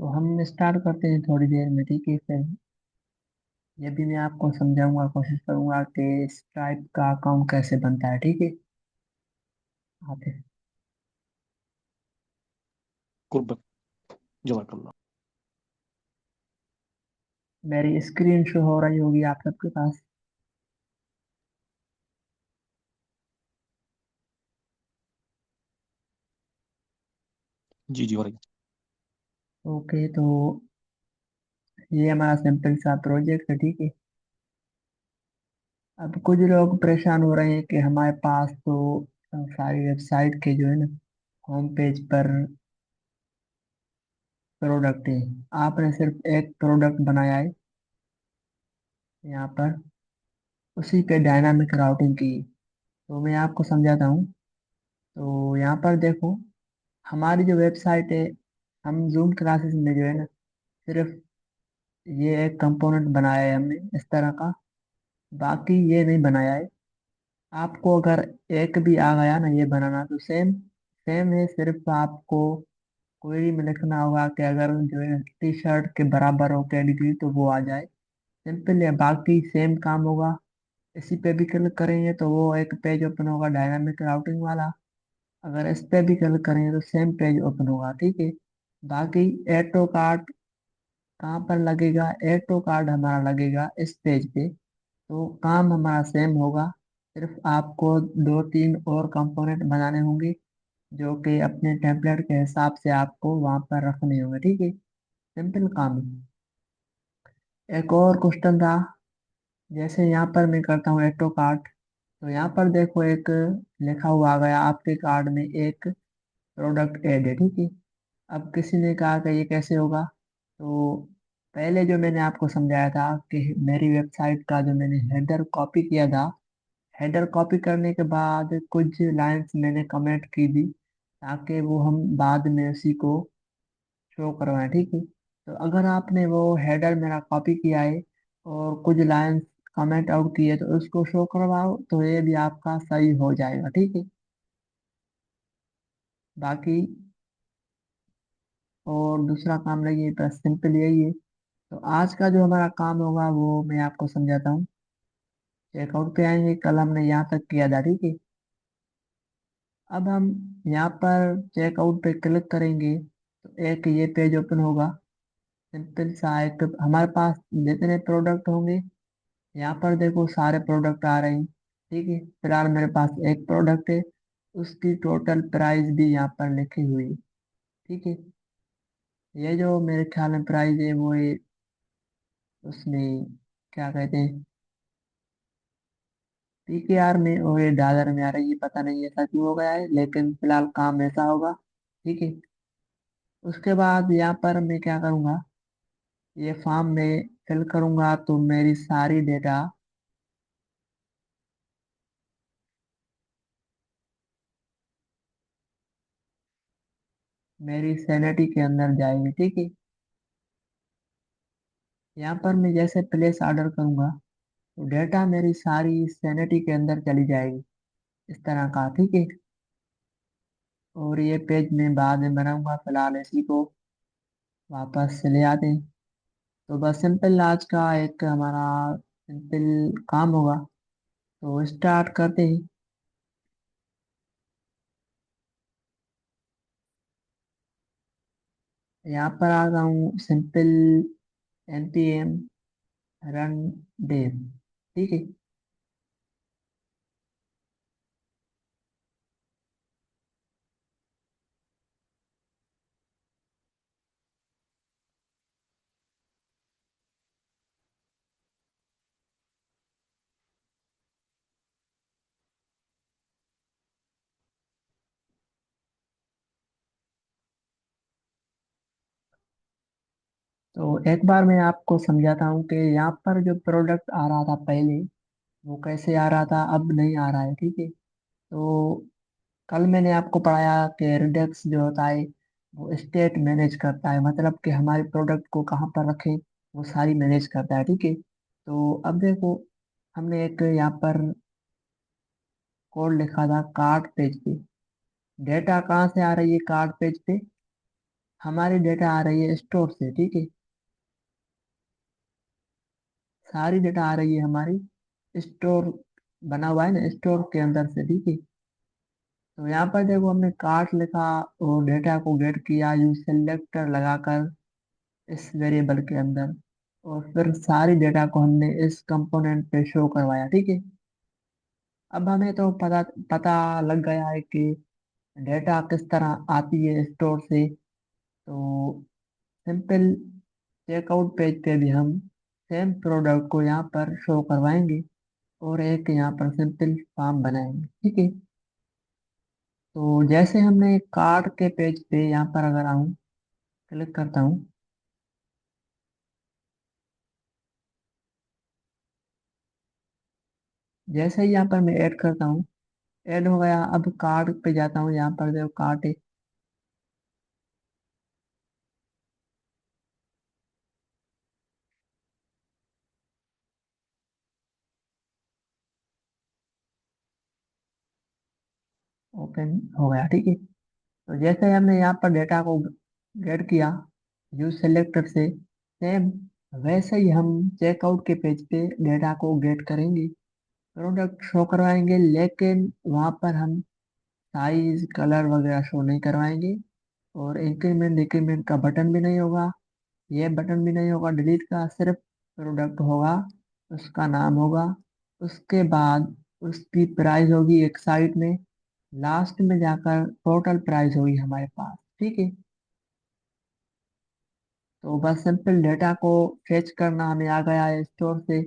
तो हम स्टार्ट करते हैं थोड़ी देर में, ठीक है। फिर ये भी मैं आपको समझाऊंगा, कोशिश करूंगा कि स्ट्राइप का अकाउंट कैसे बनता है, ठीक है। आते हैं। कुर्बत जज़ाकल्लाह। मेरी स्क्रीन शो हो रही होगी आप सबके पास। जी जी, हो रही ओके, तो ये हमारा सिंपल सा प्रोजेक्ट है, ठीक है। अब कुछ लोग परेशान हो रहे हैं कि हमारे पास तो सारी वेबसाइट के जो है ना, होम पेज पर प्रोडक्ट है। आपने सिर्फ एक प्रोडक्ट बनाया है यहाँ पर, उसी पे डायनामिक राउटिंग की। तो मैं आपको समझाता हूँ। तो यहाँ पर देखो, हमारी जो वेबसाइट है, हम जूम क्लासेस में जो है ना, सिर्फ ये एक कंपोनेंट बनाया है हमने इस तरह का, बाकी ये नहीं बनाया है। आपको अगर एक भी आ गया ना ये बनाना, तो सेम सेम है, सिर्फ आपको क्वेरी में लिखना होगा कि अगर जो है टी शर्ट के बराबर हो कैटेगरी तो वो आ जाए। सिंपल है, बाकी सेम काम होगा। इसी पे भी क्लिक करेंगे तो वो एक पेज ओपन होगा डायनामिक राउटिंग वाला। अगर इस पे भी क्लिक करेंगे तो सेम पेज ओपन होगा, ठीक है। बाकी एटो कार्ड कहाँ पर लगेगा? एटो कार्ड हमारा लगेगा इस पेज पे। तो काम हमारा सेम होगा, सिर्फ आपको दो तीन और कंपोनेंट बनाने होंगे, जो कि अपने टेम्पलेट के हिसाब से आपको वहाँ पर रखने होंगे, ठीक है। सिंपल काम है। एक और क्वेश्चन था, जैसे यहाँ पर मैं करता हूँ एटो कार्ड, तो यहाँ पर देखो एक लिखा हुआ आ गया आपके कार्ड में एक प्रोडक्ट ऐड है, ठीक है। अब किसी ने कहा कि ये कैसे होगा? तो पहले जो मैंने आपको समझाया था कि मेरी वेबसाइट का जो मैंने हेडर कॉपी किया था, हेडर कॉपी करने के बाद कुछ लाइंस मैंने कमेंट की थी, ताकि वो हम बाद में उसी को शो करवाएं, ठीक है। तो अगर आपने वो हेडर मेरा कॉपी किया है और कुछ लाइंस कमेंट आउट किए तो उसको शो करवाओ, तो ये भी आपका सही हो जाएगा, ठीक है। बाकी और दूसरा काम लगे, बस सिंपल यही है। तो आज का जो हमारा काम होगा वो मैं आपको समझाता हूँ। चेकआउट पे आएंगे, कल हमने यहाँ तक किया था, ठीक है। अब हम यहाँ पर चेकआउट पे क्लिक करेंगे तो एक ये पेज ओपन होगा। सिंपल सा एक, हमारे पास जितने प्रोडक्ट होंगे यहाँ पर देखो सारे प्रोडक्ट आ रहे हैं, ठीक है। फिलहाल मेरे पास एक प्रोडक्ट है, उसकी टोटल प्राइस भी यहाँ पर लिखी हुई है, ठीक है। ये जो मेरे ख्याल में प्राइस है वो है उसमें, क्या कहते हैं, पीकेआर में और ये डॉलर में आ रही है, पता नहीं ऐसा क्यों हो गया है, लेकिन फिलहाल काम ऐसा होगा, ठीक है। उसके बाद यहाँ पर मैं क्या करूँगा, ये फॉर्म में फिल करूँगा तो मेरी सारी डेटा मेरी सैनिटी के अंदर जाएगी, ठीक है। यहाँ पर मैं जैसे प्लेस ऑर्डर करूँगा तो डेटा मेरी सारी सैनिटी के अंदर चली जाएगी, इस तरह का, ठीक है। और ये पेज मैं बाद में बनाऊंगा, फिलहाल इसी को वापस से ले आते हैं। तो बस सिंपल आज का एक हमारा सिंपल काम होगा, तो स्टार्ट करते हैं। यहाँ पर आ रहा हूँ सिंपल npm रन डेव, ठीक है। तो एक बार मैं आपको समझाता हूँ कि यहाँ पर जो प्रोडक्ट आ रहा था पहले, वो कैसे आ रहा था, अब नहीं आ रहा है, ठीक है। तो कल मैंने आपको पढ़ाया कि रिडक्स जो होता है वो स्टेट मैनेज करता है, मतलब कि हमारे प्रोडक्ट को कहाँ पर रखें वो सारी मैनेज करता है, ठीक है। तो अब देखो, हमने एक यहाँ पर कोड लिखा था कार्ड पेज पे। डेटा कहाँ से आ रही है कार्ड पेज पे? हमारी डेटा आ रही है स्टोर से, ठीक है। सारी डेटा आ रही है हमारी स्टोर, बना हुआ है ना स्टोर के अंदर से, ठीक है। तो यहाँ पर देखो हमने कार्ट लिखा और डेटा को गेट किया यूज सेलेक्टर लगाकर इस वेरिएबल के अंदर, और फिर सारी डेटा को हमने इस कंपोनेंट पे शो करवाया, ठीक है। अब हमें तो पता पता लग गया है कि डेटा किस तरह आती है स्टोर से। तो सिंपल चेकआउट पेज पे भी हम सेम प्रोडक्ट को यहाँ पर शो करवाएंगे और एक यहाँ पर सिंपल फॉर्म बनाएंगे, ठीक है। तो जैसे हमने कार्ट के पेज पे यहाँ पर अगर आऊँ, क्लिक करता हूँ, जैसे ही यहाँ पर मैं ऐड करता हूँ, ऐड हो गया। अब कार्ट पे जाता हूँ, यहाँ पर देखो कार्ट है। ओपन हो गया, ठीक है। तो जैसे ही हमने यहाँ पर डेटा को गेट किया यूज सेलेक्टर से, सेम वैसे ही हम चेकआउट के पेज पे डेटा को गेट करेंगे, प्रोडक्ट शो करवाएंगे, लेकिन वहाँ पर हम साइज कलर वगैरह शो नहीं करवाएंगे, और इंक्रीमेंट डिक्रीमेंट का बटन भी नहीं होगा, ये बटन भी नहीं होगा डिलीट का, सिर्फ प्रोडक्ट होगा, उसका नाम होगा, उसके बाद उसकी प्राइस होगी एक साइड में, लास्ट में जाकर टोटल प्राइस होगी हमारे पास, ठीक है। तो बस सिंपल डेटा को फेच करना हमें आ गया है स्टोर से।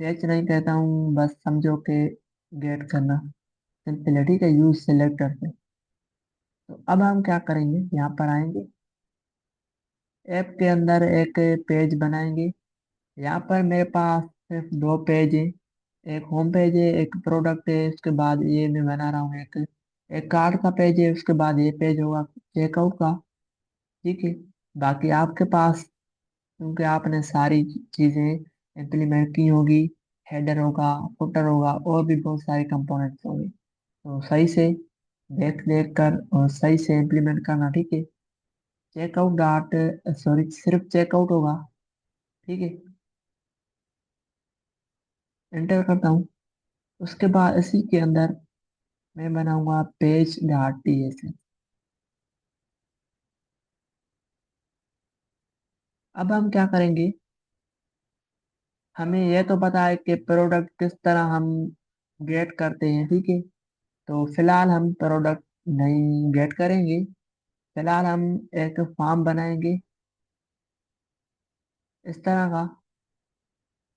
फेच नहीं कहता हूँ, बस समझो कि गेट करना सिंपल है, ठीक है, यूज सेलेक्टर से। तो अब हम क्या करेंगे, यहाँ पर आएंगे, ऐप के अंदर एक पेज बनाएंगे। यहाँ पर मेरे पास सिर्फ दो पेज है, एक होम पेज है, एक प्रोडक्ट है, उसके बाद ये मैं बना रहा हूँ एक एक कार्ड का पेज है, उसके बाद ये पेज होगा चेकआउट का, ठीक है। बाकी आपके पास, क्योंकि आपने सारी चीजें इम्प्लीमेंट की होगी, हेडर होगा, फुटर होगा, और भी बहुत सारे कंपोनेंट्स होंगे, तो सही से देख देख कर और सही से इम्प्लीमेंट करना, ठीक है। चेकआउट डॉट, सॉरी, सिर्फ चेकआउट होगा, ठीक है। एंटर करता हूँ। उसके बाद इसी के अंदर मैं बनाऊंगा पेज डॉट टीएसएस। अब हम क्या करेंगे, हमें यह तो पता है कि प्रोडक्ट किस तरह हम गेट करते हैं, ठीक है। तो फिलहाल हम प्रोडक्ट नहीं गेट करेंगे, फिलहाल हम एक फॉर्म बनाएंगे इस तरह का।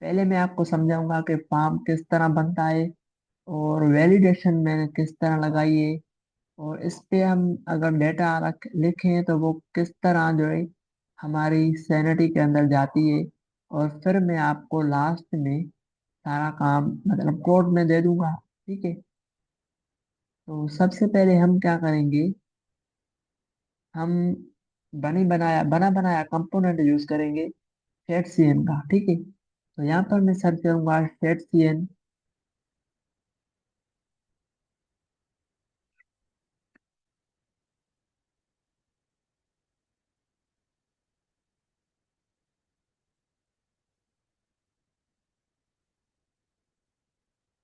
पहले मैं आपको समझाऊंगा कि फॉर्म किस तरह बनता है और वैलिडेशन मैंने किस तरह लगाई है, और इस पे हम अगर डेटा रख लिखें तो वो किस तरह जो है हमारी सैनिटी के अंदर जाती है। और फिर मैं आपको लास्ट में सारा काम मतलब कोड में दे दूंगा, ठीक है। तो सबसे पहले हम क्या करेंगे, हम बना बनाया कंपोनेंट यूज करेंगे सेट सीएन का, ठीक है। तो यहाँ पर मैं सर्च करूंगा सेट सीएन।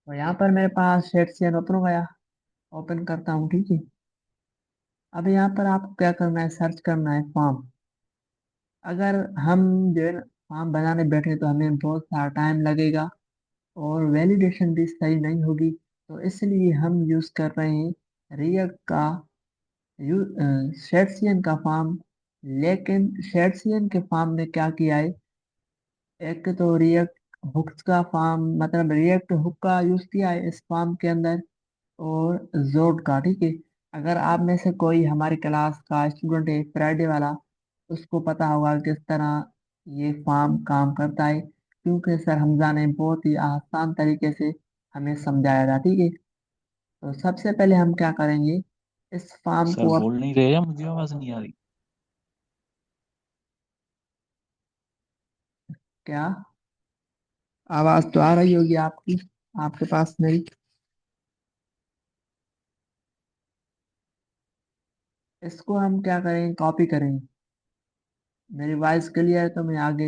तो यहाँ पर मेरे पास सेट सीएन ओपन हो गया, ओपन करता हूँ, ठीक है। अब यहाँ पर आपको क्या करना है, सर्च करना है फॉर्म। अगर हम जो है फॉर्म बनाने बैठे तो हमें बहुत सारा टाइम लगेगा और वैलिडेशन भी सही नहीं होगी, तो इसलिए हम यूज कर रहे हैं रिएक्ट का शेट्सियन का फॉर्म। लेकिन शेट्सियन के फॉर्म ने क्या किया है, एक तो रिएक्ट हुक्स का फॉर्म मतलब रिएक्ट हुक का यूज किया है इस फॉर्म के अंदर, और जोड का, ठीक है। अगर आप में से कोई हमारी क्लास का स्टूडेंट है फ्राइडे वाला, उसको पता होगा किस तरह ये फॉर्म काम करता है, क्योंकि सर हमजा ने बहुत ही आसान तरीके से हमें समझाया था, ठीक है। तो सबसे पहले हम क्या करेंगे, इस फॉर्म सर को बोल नहीं रहे या मुझे आवाज नहीं आ रही? क्या, आवाज तो आ रही होगी आपकी, आपके पास मेरी। इसको हम क्या करेंगे, कॉपी करेंगे। मेरी वॉइस क्लियर है तो मैं आगे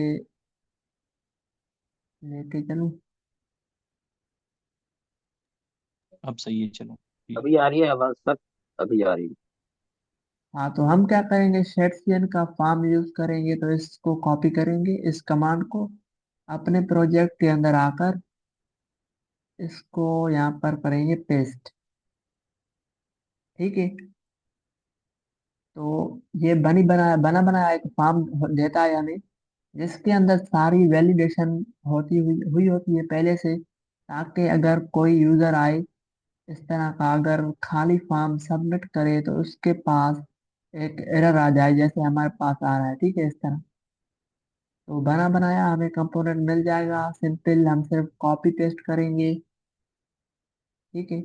लेके चलूँ। अब सही है, चलो ठीक। अभी आ रही है आवाज सर? अभी आ रही है। हाँ, तो हम क्या करेंगे, शेट्सियन का फॉर्म यूज करेंगे, तो इसको कॉपी करेंगे, इस कमांड को अपने प्रोजेक्ट के अंदर आकर इसको यहाँ पर करेंगे पेस्ट। ठीक है। तो ये बना बनाया एक फॉर्म देता है हमें, जिसके अंदर सारी वैलिडेशन हुई होती है पहले से, ताकि अगर कोई यूजर आए इस तरह का, अगर खाली फॉर्म सबमिट करे तो उसके पास एक एरर आ जाए, जैसे हमारे पास आ रहा है। ठीक है, इस तरह। तो बना बनाया हमें कंपोनेंट मिल जाएगा, सिंपल, हम सिर्फ कॉपी पेस्ट करेंगे। ठीक है।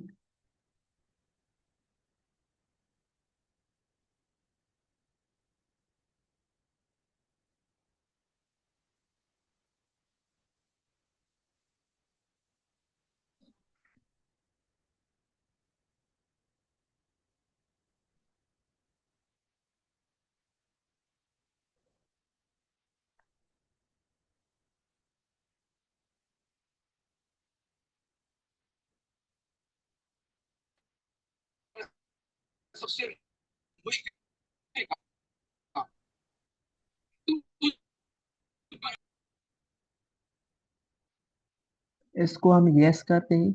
इसको हम यस करते हैं,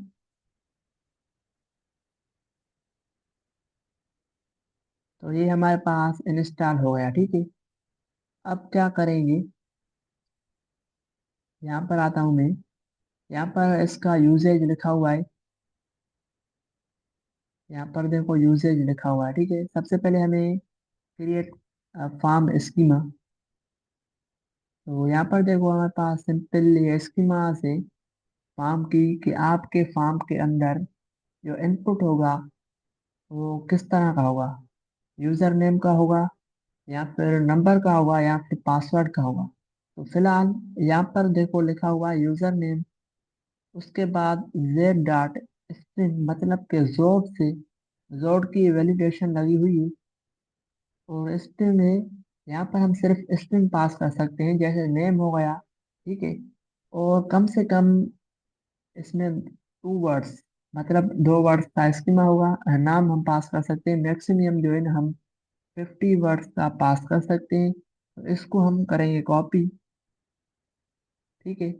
तो ये हमारे पास इंस्टॉल हो गया। ठीक है। अब क्या करेंगे, यहाँ पर आता हूँ मैं। यहाँ पर इसका यूजेज लिखा हुआ है, यहाँ पर देखो यूजेज लिखा हुआ है। ठीक है। सबसे पहले हमें क्रिएट फॉर्म स्कीमा। तो यहाँ पर देखो हमारे पास सिंपल ये स्कीमा से फॉर्म की, कि आपके फॉर्म के अंदर जो इनपुट होगा वो किस तरह का होगा, यूजर नेम का होगा, या फिर नंबर का होगा, या फिर पासवर्ड का होगा। तो फिलहाल यहाँ पर देखो लिखा हुआ है यूजर नेम, उसके बाद जेड डॉट स्ट्रिंग, मतलब के जोड़ से, जोड़ की वैलिडेशन लगी हुई है। और स्ट्रिंग में यहाँ पर हम सिर्फ स्ट्रिंग पास कर सकते हैं, जैसे नेम हो गया। ठीक है। और कम से कम इसमें 2 वर्ड्स, मतलब 2 वर्ड्स का स्कीमा होगा। नाम हम पास कर सकते हैं, मैक्सिमम जो है ना हम 50 वर्ड्स का पास कर सकते हैं। तो इसको हम करेंगे कॉपी। ठीक है।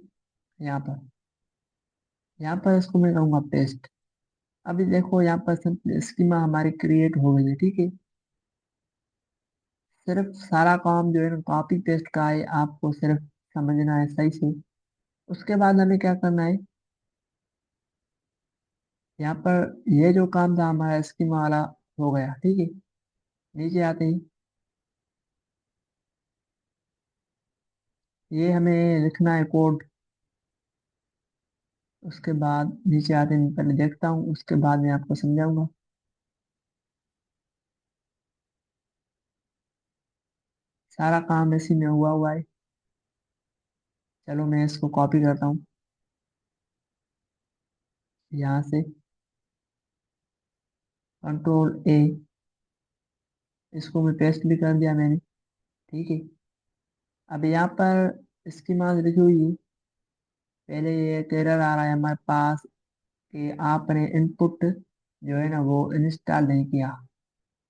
यहाँ पर, यहाँ पर इसको मैं करूँगा पेस्ट। अभी देखो यहाँ पर सिंपल स्कीमा हमारी क्रिएट हो गई है। ठीक है। सिर्फ सारा काम जो है ना कॉपी पेस्ट का है, आपको सिर्फ समझना है सही से। उसके बाद हमें क्या करना है, यहाँ पर ये जो काम था हमारा स्कीमा वाला हो गया। ठीक है। नीचे आते ही ये हमें लिखना है कोड। उसके बाद नीचे आते ही पहले देखता हूँ, उसके बाद मैं आपको समझाऊंगा। सारा काम इसी में हुआ हुआ है। चलो मैं इसको कॉपी करता हूँ यहाँ से, कंट्रोल A। इसको मैं पेस्ट भी कर दिया मैंने। ठीक है। अब यहाँ पर स्कीमा लिखी हुई है, पहले ये एरर आ रहा है हमारे पास कि आपने इनपुट जो है ना वो इंस्टॉल नहीं किया।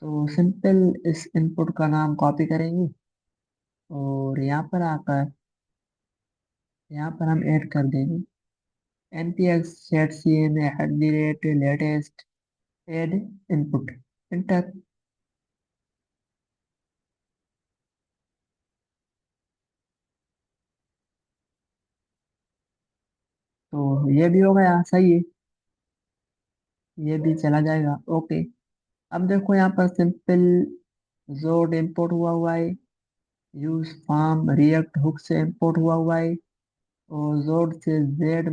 तो सिंपल इस इनपुट का नाम कॉपी करेंगे, और यहाँ पर आकर यहाँ पर हम ऐड कर देंगे npx set C N at the rate latest add input, enter. तो ये भी हो गया, सही है। ये भी चला जाएगा, ओके। अब देखो यहाँ पर सिंपल जोड इंपोर्ट हुआ हुआ है, यूज फार्म रिएक्ट हुक से इंपोर्ट हुआ हुआ है, और जोड से जेड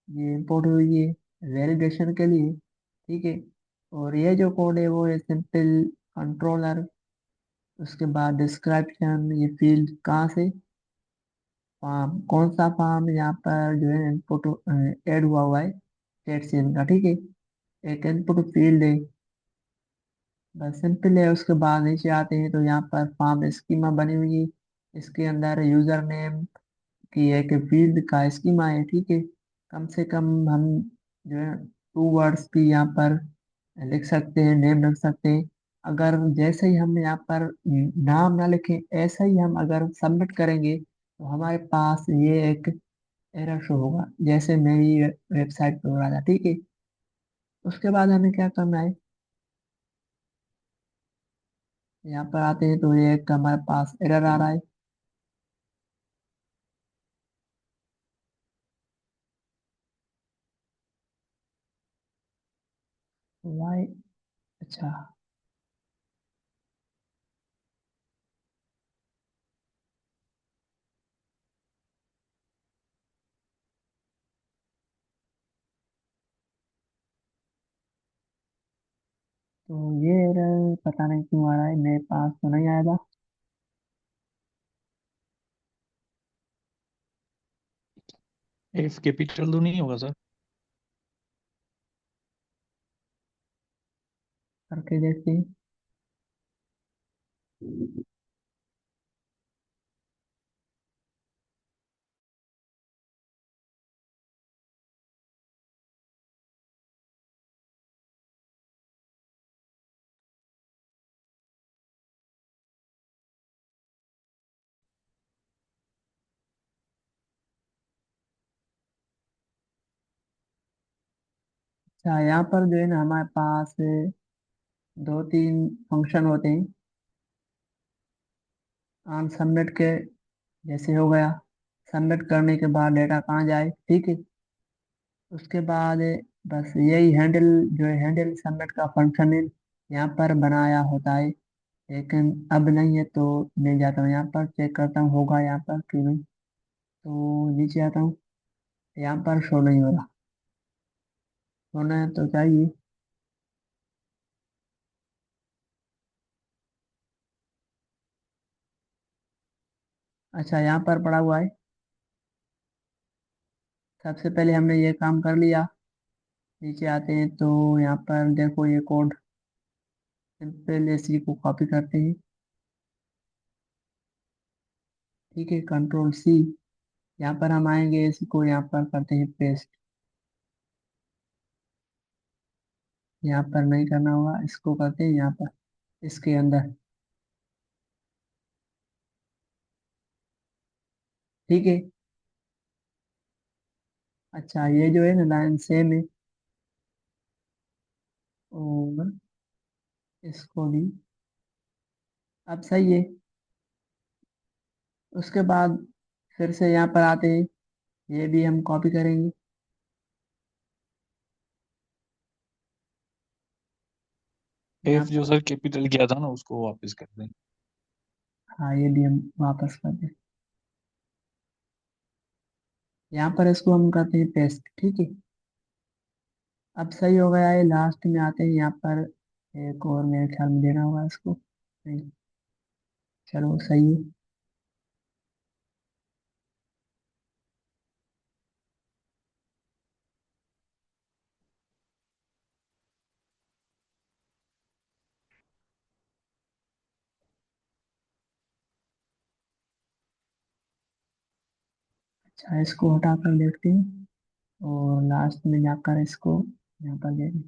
ये इंपोर्ट हुई है वैलिडेशन के लिए। ठीक है। और ये जो कोड है वो है सिंपल कंट्रोलर। उसके बाद डिस्क्रिप्शन, ये फील्ड कहाँ से, फार्म, कौन सा फार्म यहाँ पर जो है इनपुट ऐड हुआ हुआ है, स्टेट से इनका। ठीक है। एक इनपुट फील्ड है बस सिंपल है। उसके बाद नीचे आते हैं तो यहाँ पर फॉर्म स्कीमा बनी हुई है। इसके अंदर यूजर नेम की एक फील्ड का स्कीमा है, ठीक है। कम से कम हम जो है 2 वर्ड्स भी यहाँ पर लिख सकते हैं, नेम रख सकते हैं। अगर जैसे ही हम यहाँ पर नाम ना लिखें, ऐसा ही हम अगर सबमिट करेंगे तो हमारे पास ये एक एरर शो होगा, जैसे मेरी वेबसाइट पर हो रहा था, ठीक है। उसके बाद हमें क्या करना है, यहाँ पर आते हैं तो ये एक हमारे पास एरर आ रहा है। वाई, अच्छा। तो ये एरर पता नहीं क्यों आ रहा है, मेरे पास तो नहीं आया था। एफ कैपिटल तो नहीं होगा सर? करके देखते हैं। अच्छा, यहाँ पर जो है ना हमारे पास 2-3 फंक्शन होते हैं। ऑन सबमिट के जैसे हो गया, सबमिट करने के बाद डेटा कहाँ जाए, ठीक है। उसके बाद बस यही हैंडल, जो है हैंडल सबमिट का फंक्शन है, यहाँ पर बनाया होता है। लेकिन अब नहीं है तो मैं जाता हूँ यहाँ पर, चेक करता हूँ होगा यहाँ पर क्यों नहीं। तो नीचे आता हूँ, यहाँ पर शो नहीं हो रहा। होना है तो चाहिए। अच्छा, यहाँ पर पड़ा हुआ है। सबसे पहले हमने ये काम कर लिया। नीचे आते हैं तो यहाँ पर देखो ये कोड, सिंपल इसी को कॉपी करते हैं, ठीक है। Control C। यहाँ पर हम आएंगे, इसी को यहाँ पर करते हैं पेस्ट। यहाँ पर नहीं करना होगा, इसको करते हैं यहाँ पर, इसके अंदर, ठीक है। अच्छा, ये जो है ना लाइन सेम है, और इसको भी अब सही है। उसके बाद फिर से यहाँ पर आते हैं, ये भी हम कॉपी करेंगे एफ यहाँ। जो सर कैपिटल किया था ना उसको वापस कर दें। हाँ, ये भी हम वापस कर दें। यहाँ पर इसको हम करते हैं पेस्ट, ठीक है। अब सही हो गया है। लास्ट में आते हैं यहाँ पर, एक और मेरे ख्याल में देना होगा इसको, नहीं, चलो सही है। अच्छा, इसको हटा कर देखते हैं, और लास्ट में जाकर इसको यहाँ पर दे दें।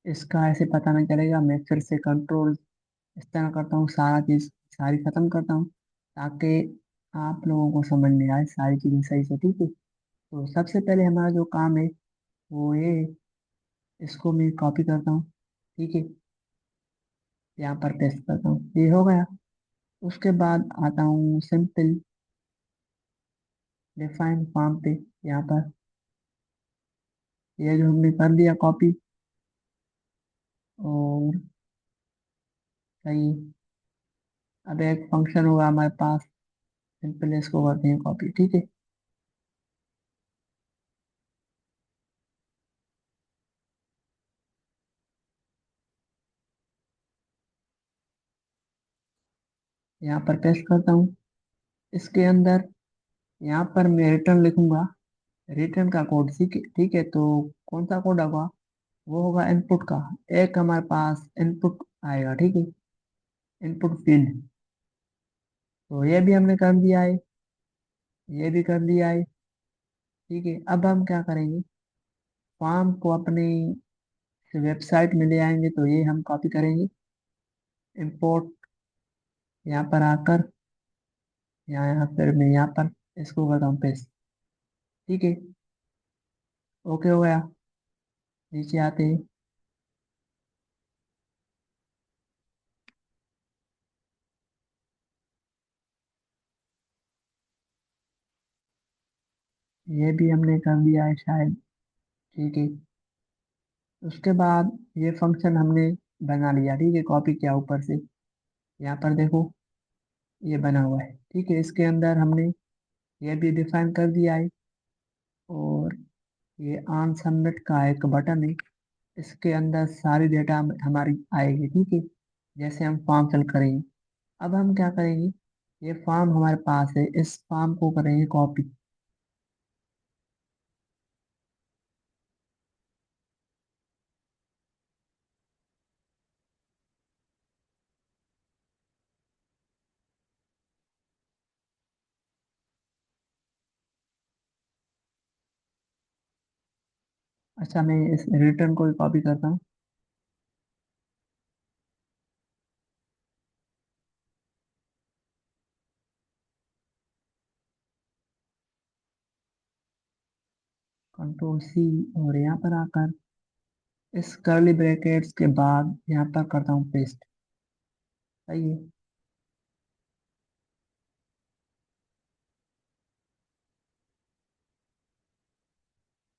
इसका ऐसे पता नहीं चलेगा। मैं फिर से कंट्रोल इस तरह करता हूँ, सारा चीज़ सारी खत्म करता हूँ, ताकि आप लोगों को समझ में आए सारी चीज़ें सही से, ठीक है। तो सबसे पहले हमारा जो काम है वो ये, इसको मैं कॉपी करता हूँ, ठीक है। यहाँ पर पेस्ट करता हूँ, ये हो गया। उसके बाद आता हूँ सिंपल डिफाइन फॉर्म पे, यहाँ पर ये जो हमने कर दिया कॉपी, और सही। अब एक फंक्शन होगा हमारे पास, सिंपल इसको करते हैं कॉपी, ठीक है। यहाँ पर पेस्ट करता हूँ। इसके अंदर यहाँ पर मैं रिटर्न लिखूंगा, रिटर्न का कोड, ठीक है ठीक है। तो कौन सा कोड होगा? वो होगा इनपुट का। एक हमारे पास इनपुट आएगा, ठीक है, इनपुट फील्ड। तो ये भी हमने कर दिया है, ये भी कर दिया है, ठीक है। अब हम क्या करेंगे, फॉर्म को अपने वेबसाइट में ले आएंगे। तो ये हम कॉपी करेंगे, इंपोर्ट, यहाँ पर आकर, यहाँ फिर मैं यहाँ पर इसको करता हूँ पेस्ट, ठीक है। ओके हो गया। नीचे आते हैं, ये भी हमने कर दिया है शायद, ठीक है। उसके बाद ये फंक्शन हमने बना लिया, ठीक है, कॉपी किया ऊपर से। यहाँ पर देखो, ये बना हुआ है, ठीक है। इसके अंदर हमने ये भी डिफाइन कर दिया है। और ये ऑन सबमिट का एक बटन है, इसके अंदर सारी डेटा हमारी आएगी, ठीक है, जैसे हम फॉर्म फिल करेंगे। अब हम क्या करेंगे, ये फॉर्म हमारे पास है, इस फॉर्म को करेंगे कॉपी। अच्छा, मैं इस रिटर्न को भी कॉपी करता हूँ। कंट्रोल सी, और यहाँ पर आकर इस कर्ली ब्रैकेट्स के बाद यहाँ पर करता हूँ पेस्ट, सही है।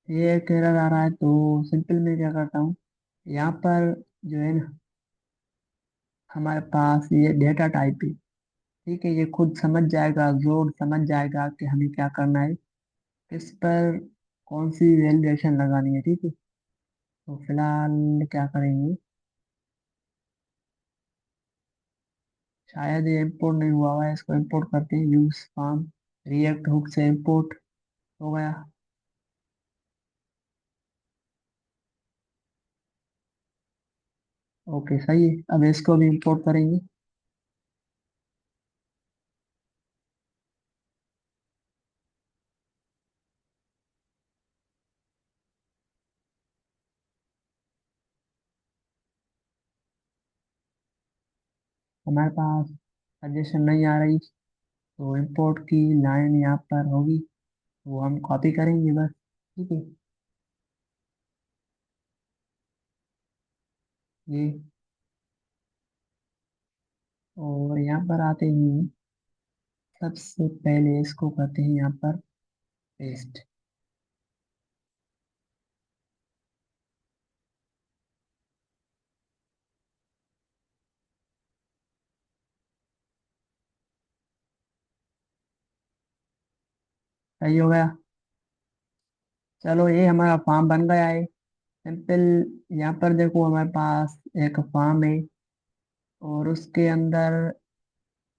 ये एक एरर आ रहा है, तो सिंपल मैं क्या करता हूँ, यहाँ पर जो है ना, हमारे पास ये डेटा टाइप है, ठीक है। ये खुद समझ जाएगा, जोड़ समझ जाएगा कि हमें क्या करना है, किस पर कौन सी वैल्यूएशन लगानी है, ठीक है। तो फिलहाल क्या करेंगे, शायद ये इंपोर्ट नहीं हुआ हुआ है, इसको इंपोर्ट करते हैं। यूज फॉर्म रिएक्ट हुक से इंपोर्ट हो गया। ओके, सही है। अब इसको भी इंपोर्ट करेंगे। हमारे पास सजेशन नहीं आ रही, तो इंपोर्ट की लाइन यहाँ पर होगी, वो हम कॉपी करेंगे बस, ठीक है। ये, और यहाँ पर आते ही सबसे पहले इसको करते हैं यहाँ पर पेस्ट। सही हो गया। चलो, ये हमारा फॉर्म बन गया है, सिंपल। यहाँ पर देखो, हमारे पास एक फॉर्म है, और उसके अंदर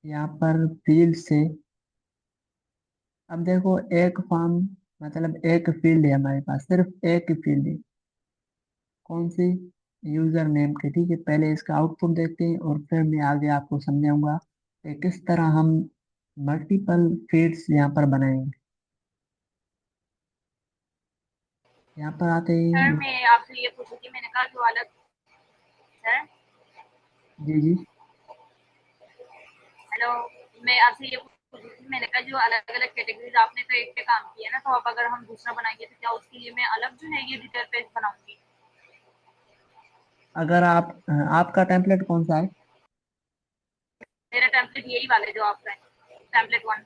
यहाँ पर फील्ड से, अब देखो, एक फॉर्म मतलब एक फील्ड है हमारे पास, सिर्फ एक ही फील्ड है। कौन सी? यूजर नेम के, ठीक है। पहले इसका आउटपुट देखते हैं, और फिर मैं आगे आपको समझाऊंगा कि किस तरह हम मल्टीपल फील्ड्स यहाँ पर बनाएंगे। यहाँ पर आते सर हैं। मैं आपसे ये पूछी थी, मैंने कहा जो अलग सर जी जी। हेलो, मैं आपसे ये पूछी थी, मैंने कहा जो अलग अलग कैटेगरीज आपने तो एक पे काम किया ना, तो अब अगर हम दूसरा बनाएंगे तो क्या उसके लिए मैं अलग जो है ये डिटेल पेज बनाऊंगी? अगर आप, आपका टेम्पलेट कौन सा है? मेरा टेम्पलेट यही वाला है जो आपका है, टेम्पलेट वन।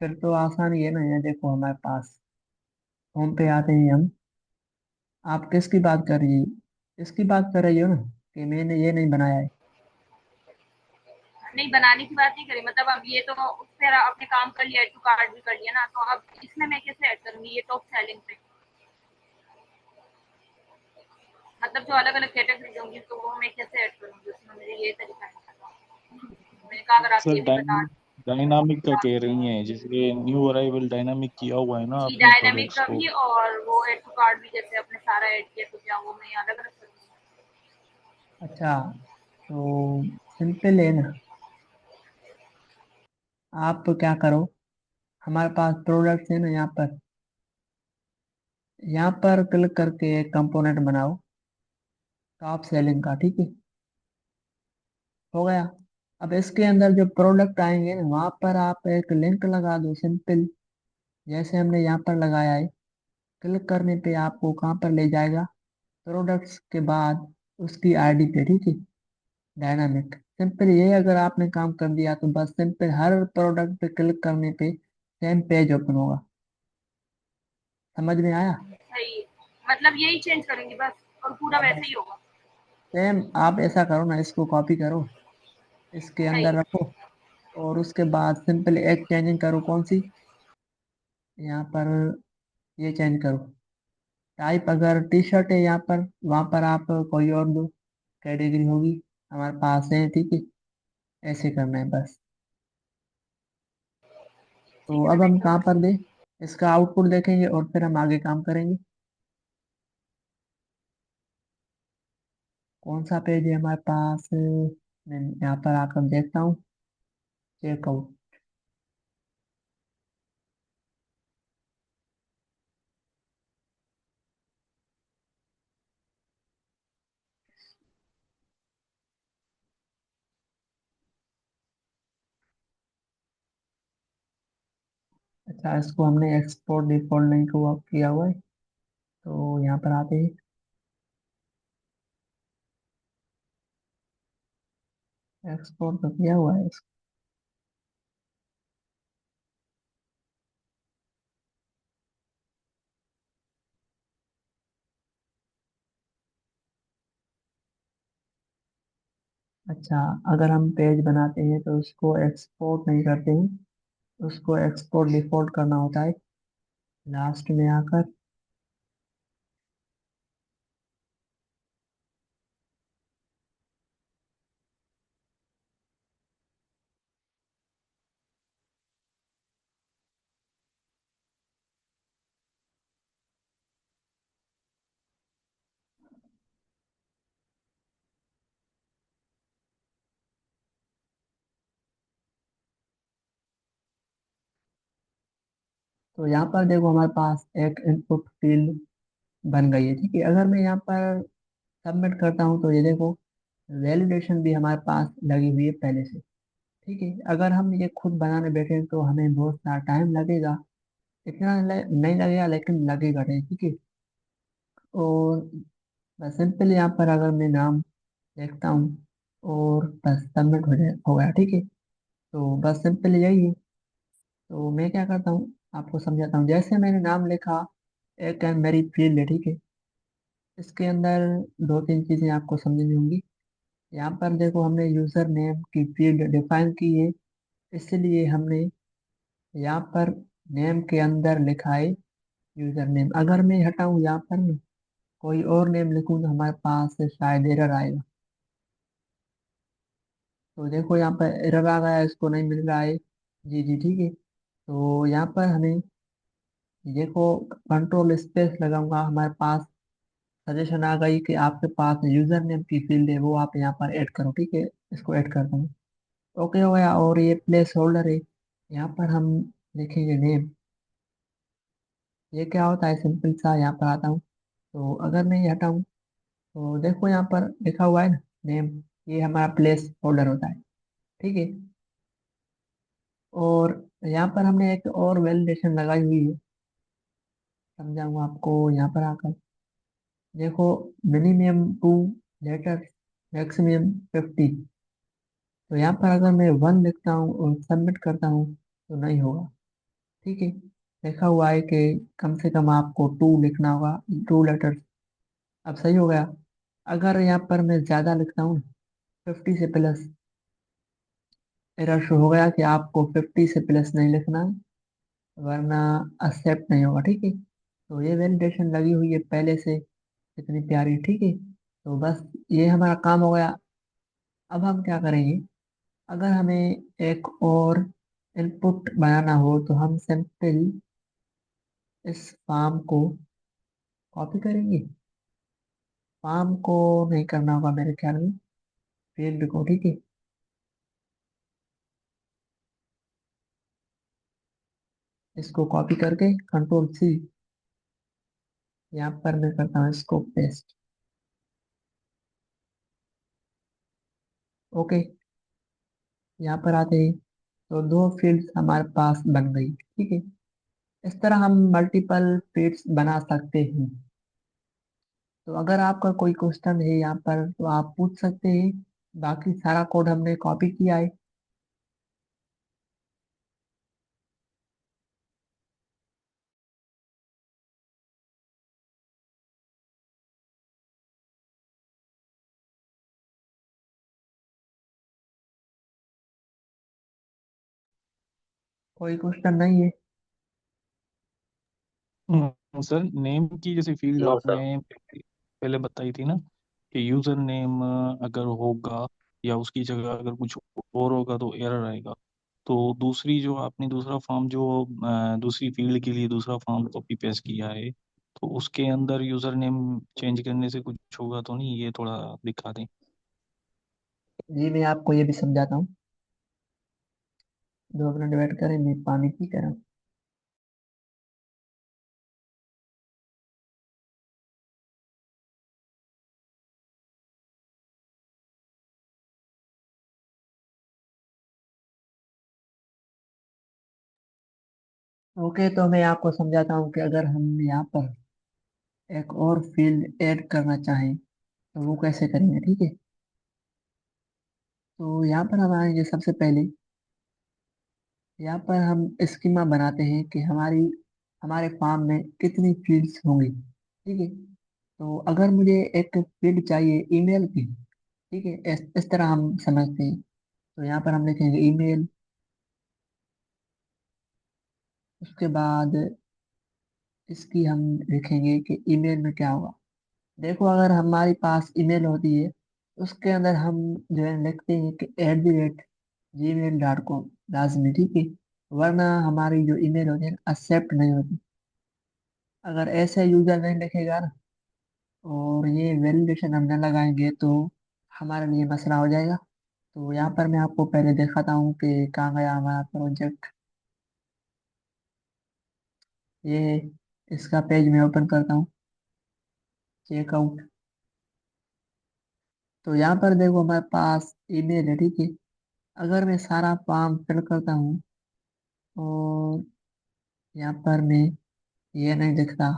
फिर तो आसान ही है ना। ये देखो, हमारे पास होम पे आते हैं हम। आप किसकी बात कर रही है? इसकी बात कर रही हो ना, कि मैंने ये नहीं बनाया है। नहीं, बनाने की बात नहीं करी, मतलब अब ये तो उस पर आपने काम कर लिया, एड टू कार्ड भी कर लिया ना, तो अब इसमें मैं कैसे ऐड करूंगी ये टॉप सेलिंग पे? मतलब जो अलग अलग कैटेगरीज होंगी तो वो मैं कैसे ऐड करूंगी उसमें, मुझे ये तरीका नहीं पता। मैंने कहा अगर आप सर ये भी बता दें। डायनामिक का कह रही हैं, जैसे न्यू अराइवल डायनामिक किया हुआ है ना जी आपने डायनामिक प्रोडक्ट्स का को। भी, और वो एड टू कार्ट भी, जैसे अपने सारा ऐड किया तो क्या वो मैं अलग अलग करूँगी? अच्छा, तो सिंपल है ना, आप क्या करो, हमारे पास प्रोडक्ट्स है ना, यहाँ पर क्लिक करके एक कंपोनेंट बनाओ टॉप सेलिंग का, ठीक है, हो गया। अब इसके अंदर जो प्रोडक्ट आएंगे ना, वहाँ पर आप एक लिंक लगा दो सिंपल, जैसे हमने यहाँ पर लगाया है। क्लिक करने पे आपको कहाँ पर ले जाएगा, प्रोडक्ट्स के बाद उसकी आईडी पे, ठीक है, डायनामिक। सिंपल ये अगर आपने काम कर दिया तो बस सिंपल हर प्रोडक्ट पे क्लिक करने पे सेम पेज ओपन होगा। समझ में आया? सही है। मतलब यही चेंज करेंगे बस, और पूरा हाँ वैसे बस ही होगा? सेम आप ऐसा करो ना, इसको कॉपी करो, इसके सही अंदर है। रखो, और उसके बाद सिंपल एक चेंजिंग करो, कौन सी, यहाँ पर ये चेंज करो। टाइप अगर टी शर्ट है यहाँ पर, वहाँ पर आप कोई और दो कैटेगरी होगी, हमारे पास है, ठीक है, ऐसे करना है बस। तो ठीक है, मैं अब हम देख कहाँ लूँगी। पर दे, इसका आउटपुट देखेंगे और फिर हम आगे काम करेंगे। कौन सा पेज है हमारे पास, मैं यहाँ पर आकर देखता हूँ, चेकआउट। अच्छा, इसको हमने एक्सपोर्ट डिफॉल्ट नहीं किया हुआ है, तो यहाँ पर आते हैं, एक्सपोर्ट तो किया हुआ है। अच्छा, अगर हम पेज बनाते हैं तो उसको एक्सपोर्ट नहीं करते हैं, उसको एक्सपोर्ट डिफॉल्ट करना होता है लास्ट में आकर। तो यहाँ पर देखो हमारे पास एक इनपुट फील्ड बन गई है, ठीक है। अगर मैं यहाँ पर सबमिट करता हूँ तो ये देखो वैलिडेशन भी हमारे पास लगी हुई है पहले से, ठीक है। अगर हम ये खुद बनाने बैठे तो हमें बहुत सारा टाइम लगेगा, इतना नहीं लगेगा लेकिन लगेगा नहीं, ठीक है। और बस सिंपल यहाँ पर अगर मैं नाम देखता हूँ और बस सबमिट हो गया, ठीक है। तो बस सिंपल यही है। तो मैं क्या करता हूँ, आपको समझाता हूँ। जैसे मैंने नाम लिखा, एक है मेरी फील्ड है, ठीक है, इसके अंदर दो तीन चीज़ें आपको समझनी होंगी। यहाँ पर देखो हमने यूज़र नेम की फील्ड डिफाइन की है, इसलिए हमने यहाँ पर नेम के अंदर लिखा है यूज़र नेम। अगर मैं हटाऊँ यहाँ पर ना, कोई और नेम लिखूँ तो हमारे पास शायद एरर आएगा। तो देखो यहाँ पर एरर आ गया, इसको नहीं मिल रहा है, जी जी, ठीक है। तो यहाँ पर हमें देखो कंट्रोल स्पेस लगाऊंगा, हमारे पास सजेशन आ गई कि आपके पास यूजर नेम की फील्ड है, वो आप यहाँ पर ऐड करो, ठीक है। इसको ऐड कर दूँ, ओके हो गया। और ये प्लेस होल्डर है, यहाँ पर हम लिखेंगे नेम। ये क्या होता है, सिंपल सा, यहाँ पर आता हूँ तो अगर मैं ये हटाऊँ तो देखो यहाँ पर लिखा हुआ है ना नेम, ये हमारा प्लेस होल्डर होता है, ठीक है। और यहाँ पर हमने एक और वैलिडेशन लगाई हुई है, समझाऊंगा आपको यहाँ पर आकर। देखो मिनिमम 2 लेटर, मैक्सिमम 50। तो यहाँ पर अगर मैं 1 लिखता हूँ और सबमिट करता हूँ तो नहीं होगा, ठीक है। लिखा हुआ है कि कम से कम आपको 2 लिखना होगा, 2 लेटर। अब सही हो गया। अगर यहाँ पर मैं ज़्यादा लिखता हूँ, 50 से प्लस, एरर शो हो गया कि आपको 50 से प्लस नहीं लिखना है, वरना एक्सेप्ट नहीं होगा, ठीक है। तो ये वैलिडेशन लगी हुई है पहले से, इतनी प्यारी, ठीक है। तो बस ये हमारा काम हो गया। अब हम क्या करेंगे, अगर हमें एक और इनपुट बनाना हो तो हम सिंपल इस फॉर्म को कॉपी करेंगे। फॉर्म को नहीं करना होगा मेरे ख्याल में, फील्ड को, ठीक है। इसको कॉपी करके कंट्रोल C, यहाँ पर मैं करता हूँ इसको पेस्ट। ओके, यहाँ पर आते हैं तो दो फील्ड्स हमारे पास बन गई, ठीक है। इस तरह हम मल्टीपल फील्ड्स बना सकते हैं। तो अगर आपका कोई क्वेश्चन है यहाँ पर तो आप पूछ सकते हैं। बाकी सारा कोड हमने कॉपी किया है। कोई क्वेश्चन नहीं है? सर नेम की जैसे फील्ड नो सर। आपने पहले बताई थी ना कि यूजर नेम अगर होगा या उसकी जगह अगर कुछ और होगा तो एरर आएगा। तो दूसरी जो आपने दूसरा फॉर्म जो दूसरी फील्ड के लिए दूसरा फॉर्म कॉपी पेस्ट किया है तो उसके अंदर यूजर नेम चेंज करने से कुछ होगा तो नहीं, ये थोड़ा दिखा दें। जी मैं आपको ये भी समझाता हूँ। 2 मिनट वेट करें, मैं पानी पी कर आऊं। ओके, तो मैं आपको समझाता हूँ कि अगर हम यहाँ पर एक और फील्ड ऐड करना चाहें तो वो कैसे करेंगे, ठीक है। तो यहाँ पर हम आएंगे, सबसे पहले यहाँ पर हम स्कीमा बनाते हैं कि हमारे फॉर्म में कितनी फील्ड्स होंगी, ठीक है। तो अगर मुझे एक फील्ड चाहिए ईमेल की, ठीक है, इस तरह हम समझते हैं। तो यहाँ पर हम लिखेंगे ईमेल। उसके बाद इसकी हम लिखेंगे कि ईमेल में क्या होगा। देखो, अगर हमारे पास ईमेल होती है उसके अंदर हम जो है लिखते हैं कि @gmail.com लाजमी, ठीक है। वरना हमारी जो ईमेल होती है एक्सेप्ट नहीं होती। अगर ऐसे यूजर नहीं लिखेगा ना और ये वैलिडेशन हम न लगाएंगे तो हमारे लिए मसला हो जाएगा। तो यहाँ पर मैं आपको पहले दिखाता हूँ कि कहाँ गया हमारा प्रोजेक्ट। ये इसका पेज मैं ओपन करता हूँ, चेकआउट। तो यहाँ पर देखो हमारे पास ईमेल है, ठीक है। अगर मैं सारा फॉर्म फिल करता हूँ और यहाँ पर मैं ये नहीं दिखता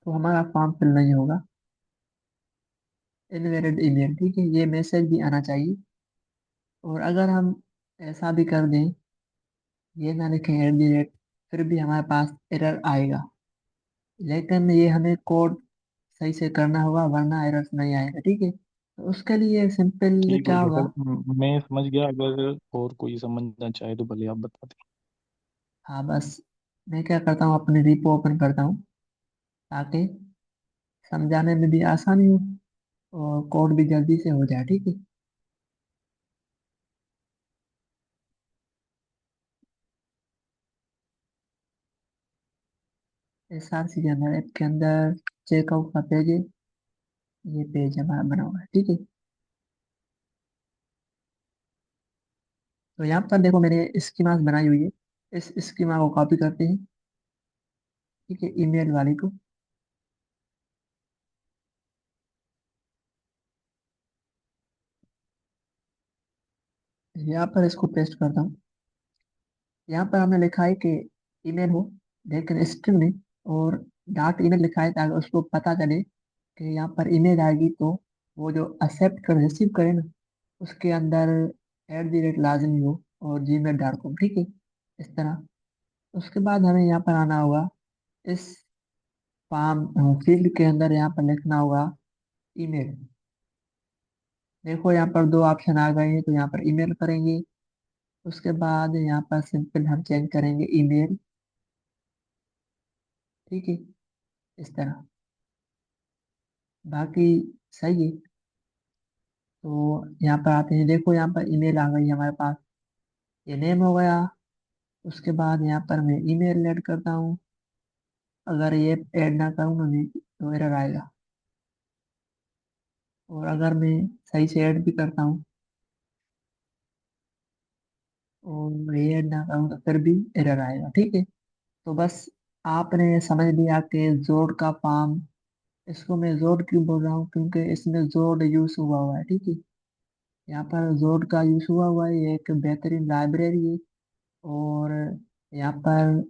तो हमारा फॉर्म फिल नहीं होगा। इनवैलिड ईमेल, ठीक है, ये मैसेज भी आना चाहिए। और अगर हम ऐसा भी कर दें, ये ना लिखें फिर भी हमारे पास एरर आएगा। लेकिन ये हमें कोड सही से करना होगा वरना एरर नहीं आएगा, ठीक है। तो उसके लिए सिंपल ठीक क्या है होगा। सर, मैं समझ गया। अगर और कोई समझना चाहे तो भले आप बता दें। हाँ बस, मैं क्या करता हूँ अपनी रिपो ओपन करता हूँ ताकि समझाने में भी आसानी हो और कोड भी जल्दी से हो जाए, ठीक है। SRC के अंदर, ऐप के अंदर चेकआउट का पेज है। ये पेज हमारा बना हुआ है, ठीक है। तो यहाँ पर देखो मैंने स्कीमास बनाई हुई है। इस स्कीमा को कॉपी करते हैं, ठीक है, ईमेल वाली को। यहाँ पर इसको पेस्ट करता हूँ। यहाँ पर हमने लिखा है कि ईमेल हो, लेकिन स्ट्रिंग नहीं, और डॉट ईमेल लिखा है ताकि उसको पता चले कि यहाँ पर ईमेल आएगी तो वो जो एक्सेप्ट कर रिसीव करे ना उसके अंदर लाजमी हो और gmail.com, ठीक है। इस तरह उसके बाद हमें यहाँ पर आना होगा। इस फॉर्म फील्ड के अंदर यहाँ पर लिखना होगा ईमेल। देखो यहाँ पर दो ऑप्शन आ गए हैं तो यहाँ पर ईमेल करेंगे। उसके बाद यहाँ पर सिंपल हम चेंज करेंगे ईमेल, ठीक है, इस तरह। बाकी सही है। तो यहाँ पर आते हैं, देखो यहाँ पर ईमेल आ गई हमारे पास, ये नेम हो गया। उसके बाद यहाँ पर मैं ईमेल ऐड करता हूँ। अगर ये ऐड ना करूँ ना मैं तो एरर आएगा, और अगर मैं सही से ऐड भी करता हूँ और ये ऐड ना करूँ तो फिर भी एरर आएगा। ठीक है, तो बस आपने समझ लिया कि जोड़ का फॉर्म, इसको मैं जोड़ क्यों बोल रहा हूँ, क्योंकि इसमें जोड़ यूज हुआ है। ठीक है, यहाँ पर जोड़ का यूज हुआ है, ये एक बेहतरीन लाइब्रेरी है। और यहाँ पर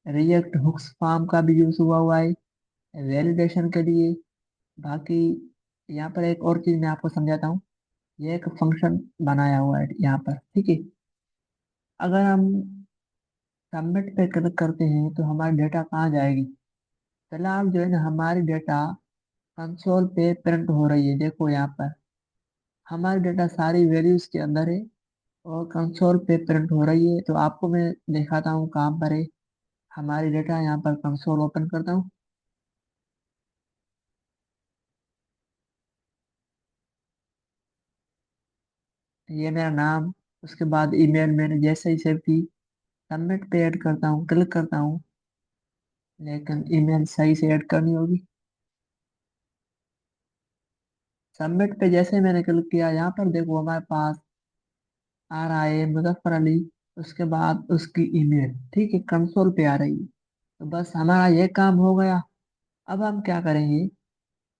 रिएक्ट हुक्स फॉर्म का भी यूज हुआ है वैलिडेशन के लिए। बाकी यहाँ पर एक और चीज मैं आपको समझाता हूँ, ये एक फंक्शन बनाया हुआ है यहाँ पर। ठीक है, अगर हम सबमिट पे क्लिक करते हैं तो हमारी डेटा कहाँ जाएगी। फिलहाल जो है ना, हमारी डेटा कंसोल पे प्रिंट हो रही है। देखो यहाँ पर हमारी डेटा सारी वैल्यूज के अंदर है और कंसोल पे प्रिंट हो रही है। तो आपको मैं दिखाता हूँ कहाँ पर है हमारी डेटा। यहाँ पर कंसोल ओपन करता हूँ, ये मेरा नाम, उसके बाद ईमेल मैंने जैसे ही सेव की, सबमिट पे ऐड करता हूँ, क्लिक करता हूँ, लेकिन ईमेल सही से ऐड करनी होगी। सबमिट पे जैसे ही मैंने क्लिक किया, यहाँ पर देखो हमारे पास आ रहा है मुजफ्फर अली, उसके बाद उसकी ईमेल। ठीक है, कंसोल पे आ रही है। तो बस हमारा ये काम हो गया। अब हम क्या करेंगे,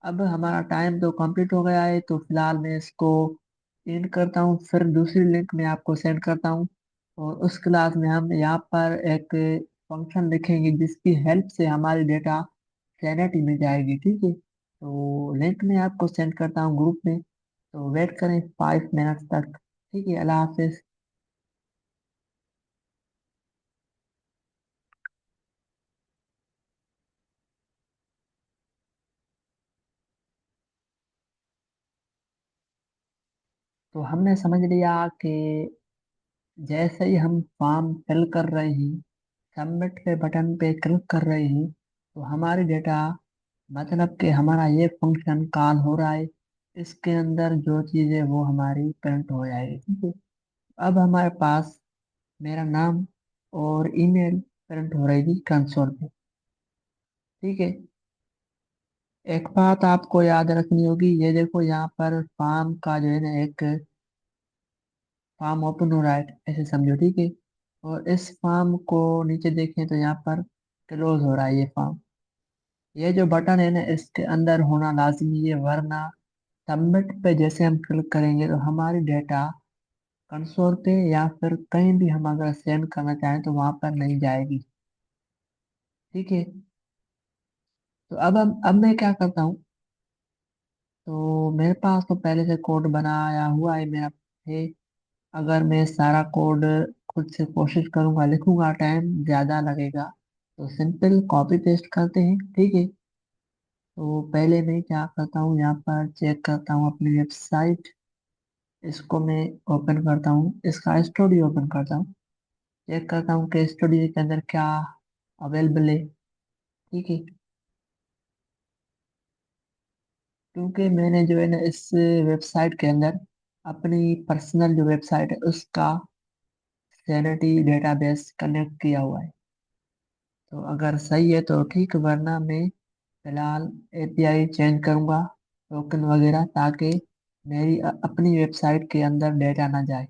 अब हमारा टाइम तो कंप्लीट हो गया है, तो फिलहाल मैं इसको एंड करता हूँ, फिर दूसरी लिंक मैं आपको सेंड करता हूँ। और उस क्लास में हम यहाँ पर एक फंक्शन लिखेंगे जिसकी हेल्प से हमारी डेटा सैनिटी में जाएगी। ठीक है, तो लिंक मैं आपको सेंड करता हूँ ग्रुप में, तो वेट करें 5 मिनट तक। ठीक है, अल्लाह हाफिज। तो हमने समझ लिया कि जैसे ही हम फॉर्म फिल कर रहे हैं, सबमिट पे बटन पे क्लिक कर रहे हैं, तो हमारी डेटा, मतलब कि हमारा ये फंक्शन कॉल हो रहा है, इसके अंदर जो चीज़ है वो हमारी प्रिंट हो जाएगी। ठीक है, अब हमारे पास मेरा नाम और ईमेल प्रिंट हो रहेगी कंसोल पे। ठीक है, एक बात आपको याद रखनी होगी, ये देखो यहाँ पर फॉर्म का जो है ना, एक फॉर्म ओपन हो रहा है ऐसे समझो। ठीक है, और इस फॉर्म को नीचे देखें तो यहाँ पर क्लोज हो रहा है ये फॉर्म। ये जो बटन है ना, इसके अंदर होना लाजमी है, वरना सबमिट पे जैसे हम क्लिक करेंगे तो हमारी डेटा कंसोल पे या फिर कहीं भी हम अगर सेंड करना चाहें तो वहां पर नहीं जाएगी। ठीक है, तो अब मैं क्या करता हूँ, तो मेरे पास तो पहले से कोड बनाया हुआ है मेरा है। अगर मैं सारा कोड खुद से कोशिश करूंगा, लिखूंगा, टाइम ज़्यादा लगेगा। तो सिंपल कॉपी पेस्ट करते हैं। ठीक है, तो पहले मैं क्या करता हूँ, यहाँ पर चेक करता हूँ अपनी वेबसाइट, इसको मैं ओपन करता हूँ, इसका स्टूडियो ओपन करता हूँ, चेक करता हूँ कि स्टूडियो के अंदर क्या अवेलेबल है। ठीक है, क्योंकि मैंने जो है ना इस वेबसाइट के अंदर अपनी पर्सनल जो वेबसाइट है उसका सैनिटी डेटाबेस कनेक्ट किया हुआ है। तो अगर सही है तो ठीक, वरना मैं फिलहाल एपीआई चेंज करूंगा, टोकन वगैरह, ताकि मेरी अपनी वेबसाइट के अंदर डेटा ना जाए।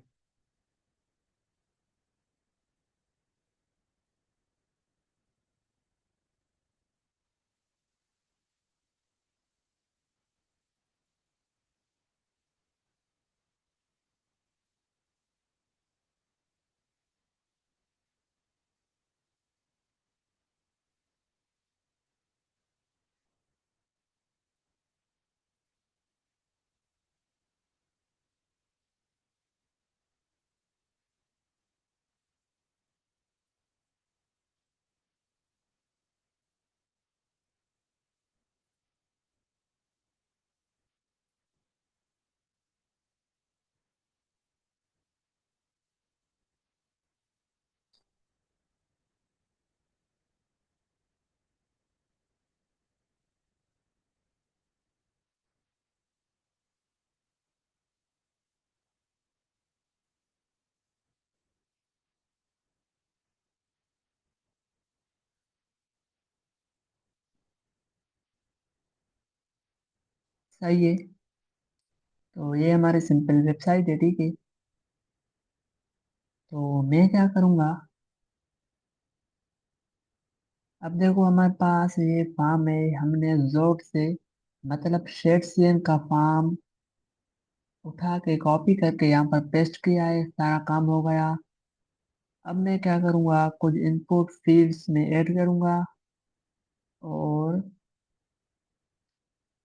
सही है। तो ये हमारी सिंपल वेबसाइट है, ठीक है। तो मैं क्या करूँगा, अब देखो हमारे पास ये फॉर्म है, हमने जोट से मतलब शेड्सियन का फॉर्म उठा के कॉपी करके यहाँ पर पेस्ट किया है, सारा काम हो गया। अब मैं क्या करूँगा, कुछ इनपुट फील्ड्स में ऐड करूँगा और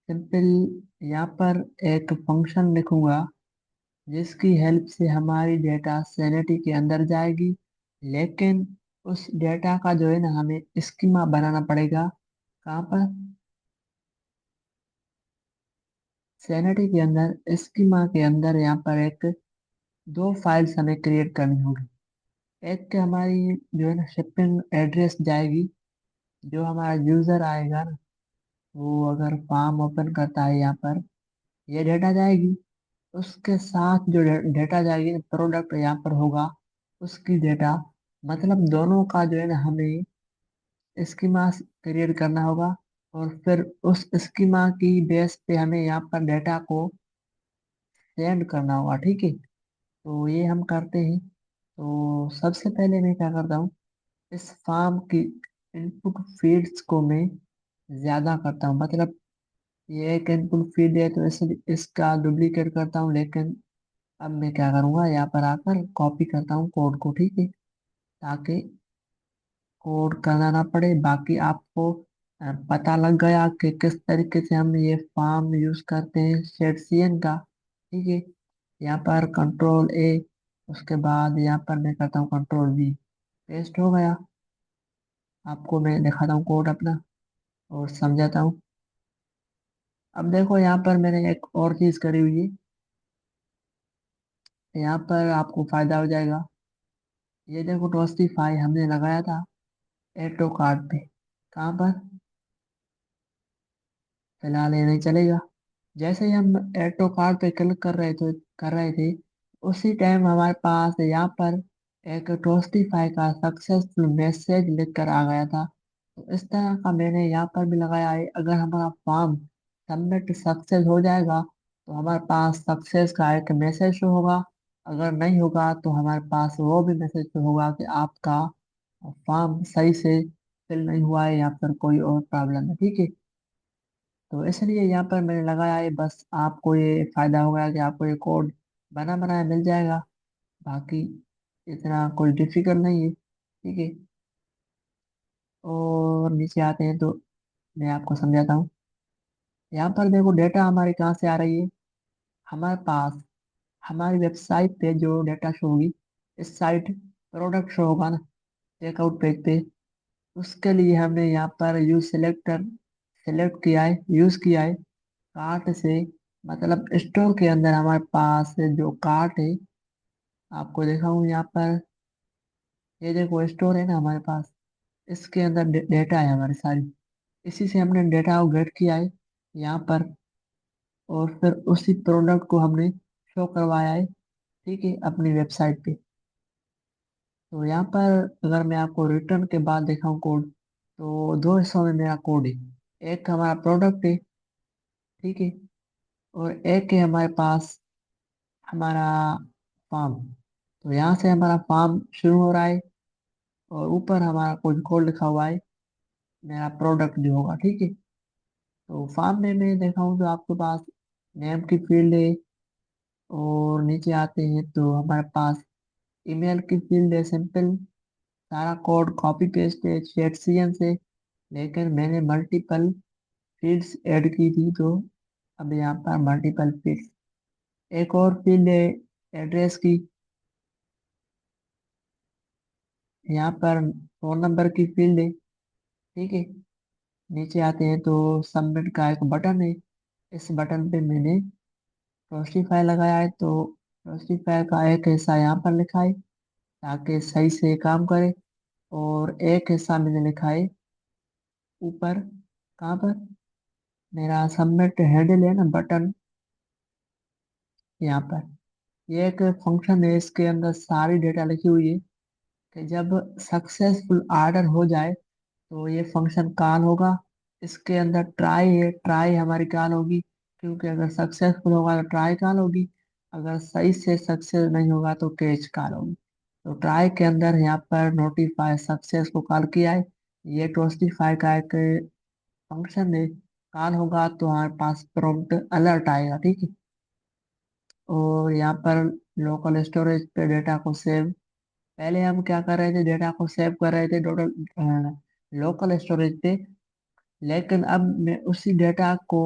सिंपल यहाँ पर एक फंक्शन लिखूंगा जिसकी हेल्प से हमारी डेटा सैनिटी के अंदर जाएगी। लेकिन उस डेटा का जो है ना, हमें स्कीमा बनाना पड़ेगा। कहाँ पर? सैनिटी के अंदर स्कीमा के अंदर यहाँ पर एक दो फाइल्स हमें क्रिएट करनी होगी। एक के हमारी जो है ना शिपिंग एड्रेस जाएगी, जो हमारा यूजर आएगा ना, वो अगर फॉर्म ओपन करता है यहाँ पर, ये डेटा जाएगी। उसके साथ जो डेटा जाएगी, प्रोडक्ट यहाँ पर होगा, उसकी डेटा, मतलब दोनों का जो है ना हमें स्कीमा क्रिएट करना होगा। और फिर उस स्कीमा की बेस पे हमें यहाँ पर डेटा को सेंड करना होगा, ठीक है। तो ये हम करते हैं। तो सबसे पहले मैं क्या करता हूँ, इस फॉर्म की इनपुट फील्ड्स को मैं ज्यादा करता हूँ, मतलब ये एक इनपुट फील्ड है तो इसका डुप्लीकेट करता हूँ। लेकिन अब मैं क्या करूँगा, यहाँ पर आकर कॉपी करता हूँ कोड को, ठीक है, ताकि कोड करना ना पड़े। बाकी आपको पता लग गया कि किस तरीके से हम ये फॉर्म यूज करते हैं शेड्सियन का, ठीक है। यहाँ पर कंट्रोल ए, उसके बाद यहाँ पर मैं करता हूँ कंट्रोल वी, पेस्ट हो गया। आपको मैं दिखाता हूँ कोड अपना और समझाता हूँ। अब देखो यहाँ पर मैंने एक और चीज करी हुई है, यहाँ पर आपको फायदा हो जाएगा। ये देखो टोस्टिफाई हमने लगाया था एटो कार्ड पे। कहाँ पर? फिलहाल ये नहीं चलेगा। जैसे ही हम एटो कार्ड पे क्लिक कर रहे थे उसी टाइम हमारे पास यहाँ पर एक टोस्टिफाई का सक्सेसफुल मैसेज लिख कर आ गया था। तो इस तरह का मैंने यहाँ पर भी लगाया है, अगर हमारा फॉर्म सबमिट सक्सेस हो जाएगा तो हमारे पास सक्सेस का एक मैसेज शो होगा। अगर नहीं होगा तो हमारे पास वो भी मैसेज शो होगा कि आपका फॉर्म सही से फिल नहीं हुआ है या फिर कोई और प्रॉब्लम है, ठीक है। तो इसलिए यहाँ पर मैंने लगाया है, बस आपको ये फायदा होगा कि आपको ये कोड बना बनाया मिल जाएगा। बाकी इतना कोई डिफिकल्ट नहीं है, ठीक है। और नीचे आते हैं तो मैं आपको समझाता हूँ। यहाँ पर देखो डेटा हमारी कहाँ से आ रही है, हमारे पास हमारी वेबसाइट पे जो डेटा शो होगी, इस साइट प्रोडक्ट शो होगा ना चेकआउट पेज पे, उसके लिए हमने यहाँ पर यूज सेलेक्टर सेलेक्ट किया है, यूज किया है कार्ट से। मतलब स्टोर के अंदर हमारे पास जो कार्ट है, आपको देखा हूँ यहाँ पर, ये देखो स्टोर है ना हमारे पास, इसके अंदर डेटा है हमारी सारी। इसी से हमने डेटा को गेट किया है यहाँ पर, और फिर उसी प्रोडक्ट को हमने शो करवाया है, ठीक है, अपनी वेबसाइट पे। तो यहाँ पर अगर मैं आपको रिटर्न के बाद दिखाऊँ कोड, तो दो हिस्सों में मेरा कोड है। एक हमारा प्रोडक्ट है, ठीक है, और एक है हमारे पास हमारा फार्म। तो यहाँ से हमारा फार्म शुरू हो रहा है और ऊपर हमारा कुछ कोड लिखा हुआ है, मेरा प्रोडक्ट जो होगा, ठीक है। तो फार्म में मैं देखा हूँ तो आपके पास नेम की फील्ड है, और नीचे आते हैं तो हमारे पास ईमेल की फील्ड है। सिंपल सारा कोड कॉपी पेस्ट है शेडसीएन से, लेकिन मैंने मल्टीपल फील्ड्स ऐड की थी, तो अब यहाँ पर मल्टीपल फील्ड्स। एक और फील्ड है एड्रेस की, यहाँ पर फोन नंबर की फील्ड है, ठीक है। नीचे आते हैं तो सबमिट का एक बटन है, इस बटन पे मैंने प्रोस्टिफाई लगाया है। तो प्रोस्टिफाई का एक हिस्सा यहाँ पर लिखा है ताकि सही से काम करे, और एक हिस्सा मैंने लिखा है ऊपर। कहाँ पर? मेरा सबमिट हैंडल है ना बटन, यहाँ पर। ये एक फंक्शन है, इसके अंदर सारी डेटा लिखी हुई है कि जब सक्सेसफुल ऑर्डर हो जाए तो ये फंक्शन कॉल होगा। इसके अंदर ट्राई है, ट्राई हमारी कॉल होगी। क्योंकि अगर सक्सेसफुल होगा तो ट्राई कॉल होगी, अगर सही से सक्सेस नहीं होगा तो कैच कॉल होगी। तो ट्राई के अंदर यहाँ पर नोटिफाई सक्सेस को कॉल किया है। ये टोस्टिफाई का एक फंक्शन है, कॉल होगा तो हमारे पास प्रॉम्प्ट अलर्ट आएगा, ठीक है। और यहाँ पर लोकल स्टोरेज पे डेटा को सेव, पहले हम क्या कर रहे थे, डेटा को सेव कर रहे थे टोटल लोकल स्टोरेज पे, लेकिन अब मैं उसी डेटा को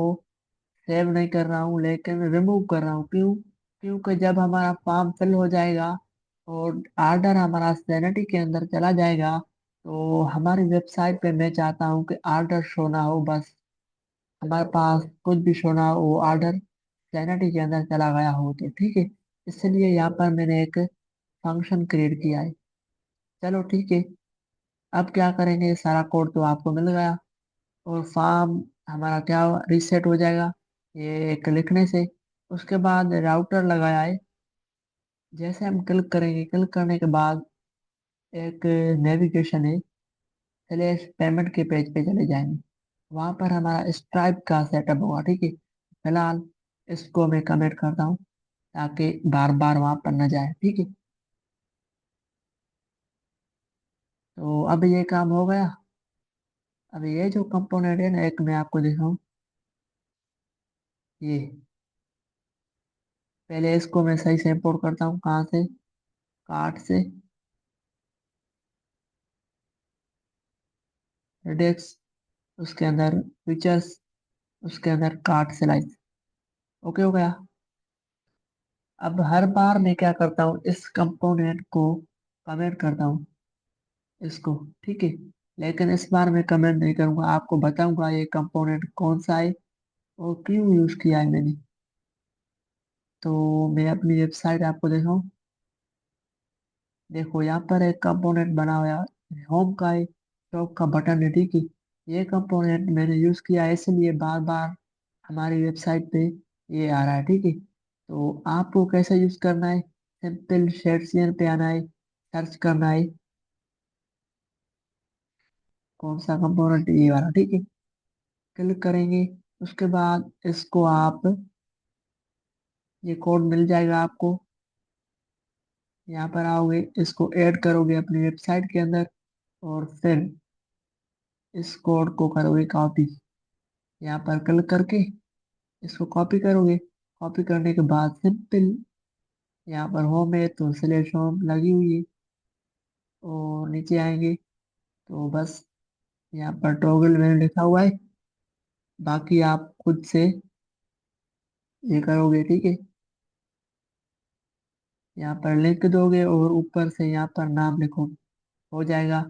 सेव नहीं कर रहा हूँ लेकिन रिमूव कर रहा हूँ। क्यों? क्योंकि जब हमारा फॉर्म फिल हो जाएगा और ऑर्डर हमारा सैनिटी के अंदर चला जाएगा, तो हमारी वेबसाइट पे मैं चाहता हूँ कि ऑर्डर शो ना हो, बस हमारे पास कुछ भी शो ना हो, वो ऑर्डर सैनिटी के अंदर चला गया हो तो ठीक है। इसलिए यहाँ पर मैंने एक फंक्शन क्रिएट किया है। चलो ठीक है, अब क्या करेंगे, सारा कोड तो आपको मिल गया और फॉर्म हमारा क्या रीसेट हो जाएगा ये एक लिखने से। उसके बाद राउटर लगाया है, जैसे हम क्लिक करेंगे, क्लिक करने के बाद एक नेविगेशन है, चलिए इस पेमेंट के पेज पे चले जाएंगे, वहां पर हमारा स्ट्राइप का सेटअप होगा, ठीक है। फिलहाल इसको मैं कमेंट करता हूँ ताकि बार बार वहां पर न जाए, ठीक है। तो अब ये काम हो गया। अब ये जो कंपोनेंट है ना, एक मैं आपको दिखाऊं, ये पहले इसको मैं सही से इंपोर्ट करता हूँ, कहाँ से, कार्ट से, रेडेक्स, उसके अंदर फीचर्स, उसके अंदर कार्ट स्लाइस, ओके हो गया। अब हर बार मैं क्या करता हूँ, इस कंपोनेंट को कमेंट करता हूँ, इसको, ठीक है। लेकिन इस बार मैं कमेंट नहीं करूंगा, आपको बताऊंगा ये कंपोनेंट कौन सा है और क्यों यूज किया है मैंने। तो मैं अपनी वेबसाइट आपको दिखाऊं, देखो यहाँ पर एक कंपोनेंट बना हुआ है, होम का है, टॉप का बटन है, ठीक है। ये कंपोनेंट मैंने यूज किया है, इसलिए बार बार हमारी वेबसाइट पे ये आ रहा है, ठीक है। तो आपको कैसे यूज करना है, सिंपल शेयर पे आना है, सर्च करना है कौन सा कंपोनेंट, ये वाला, ठीक है। क्लिक करेंगे, उसके बाद इसको आप, ये कोड मिल जाएगा आपको, यहाँ पर आओगे, इसको ऐड करोगे अपनी वेबसाइट के अंदर और फिर इस कोड को करोगे कॉपी, यहाँ पर क्लिक करके इसको कॉपी करोगे। कॉपी करने के बाद सिंपल यहाँ पर होम है तो स्लैश होम लगी हुई है, और नीचे आएंगे तो बस यहाँ पर टॉगल मैंने लिखा हुआ है, बाकी आप खुद से ये करोगे, ठीक है। यहाँ पर लिख दोगे और ऊपर से यहाँ पर नाम लिखोगे, हो जाएगा।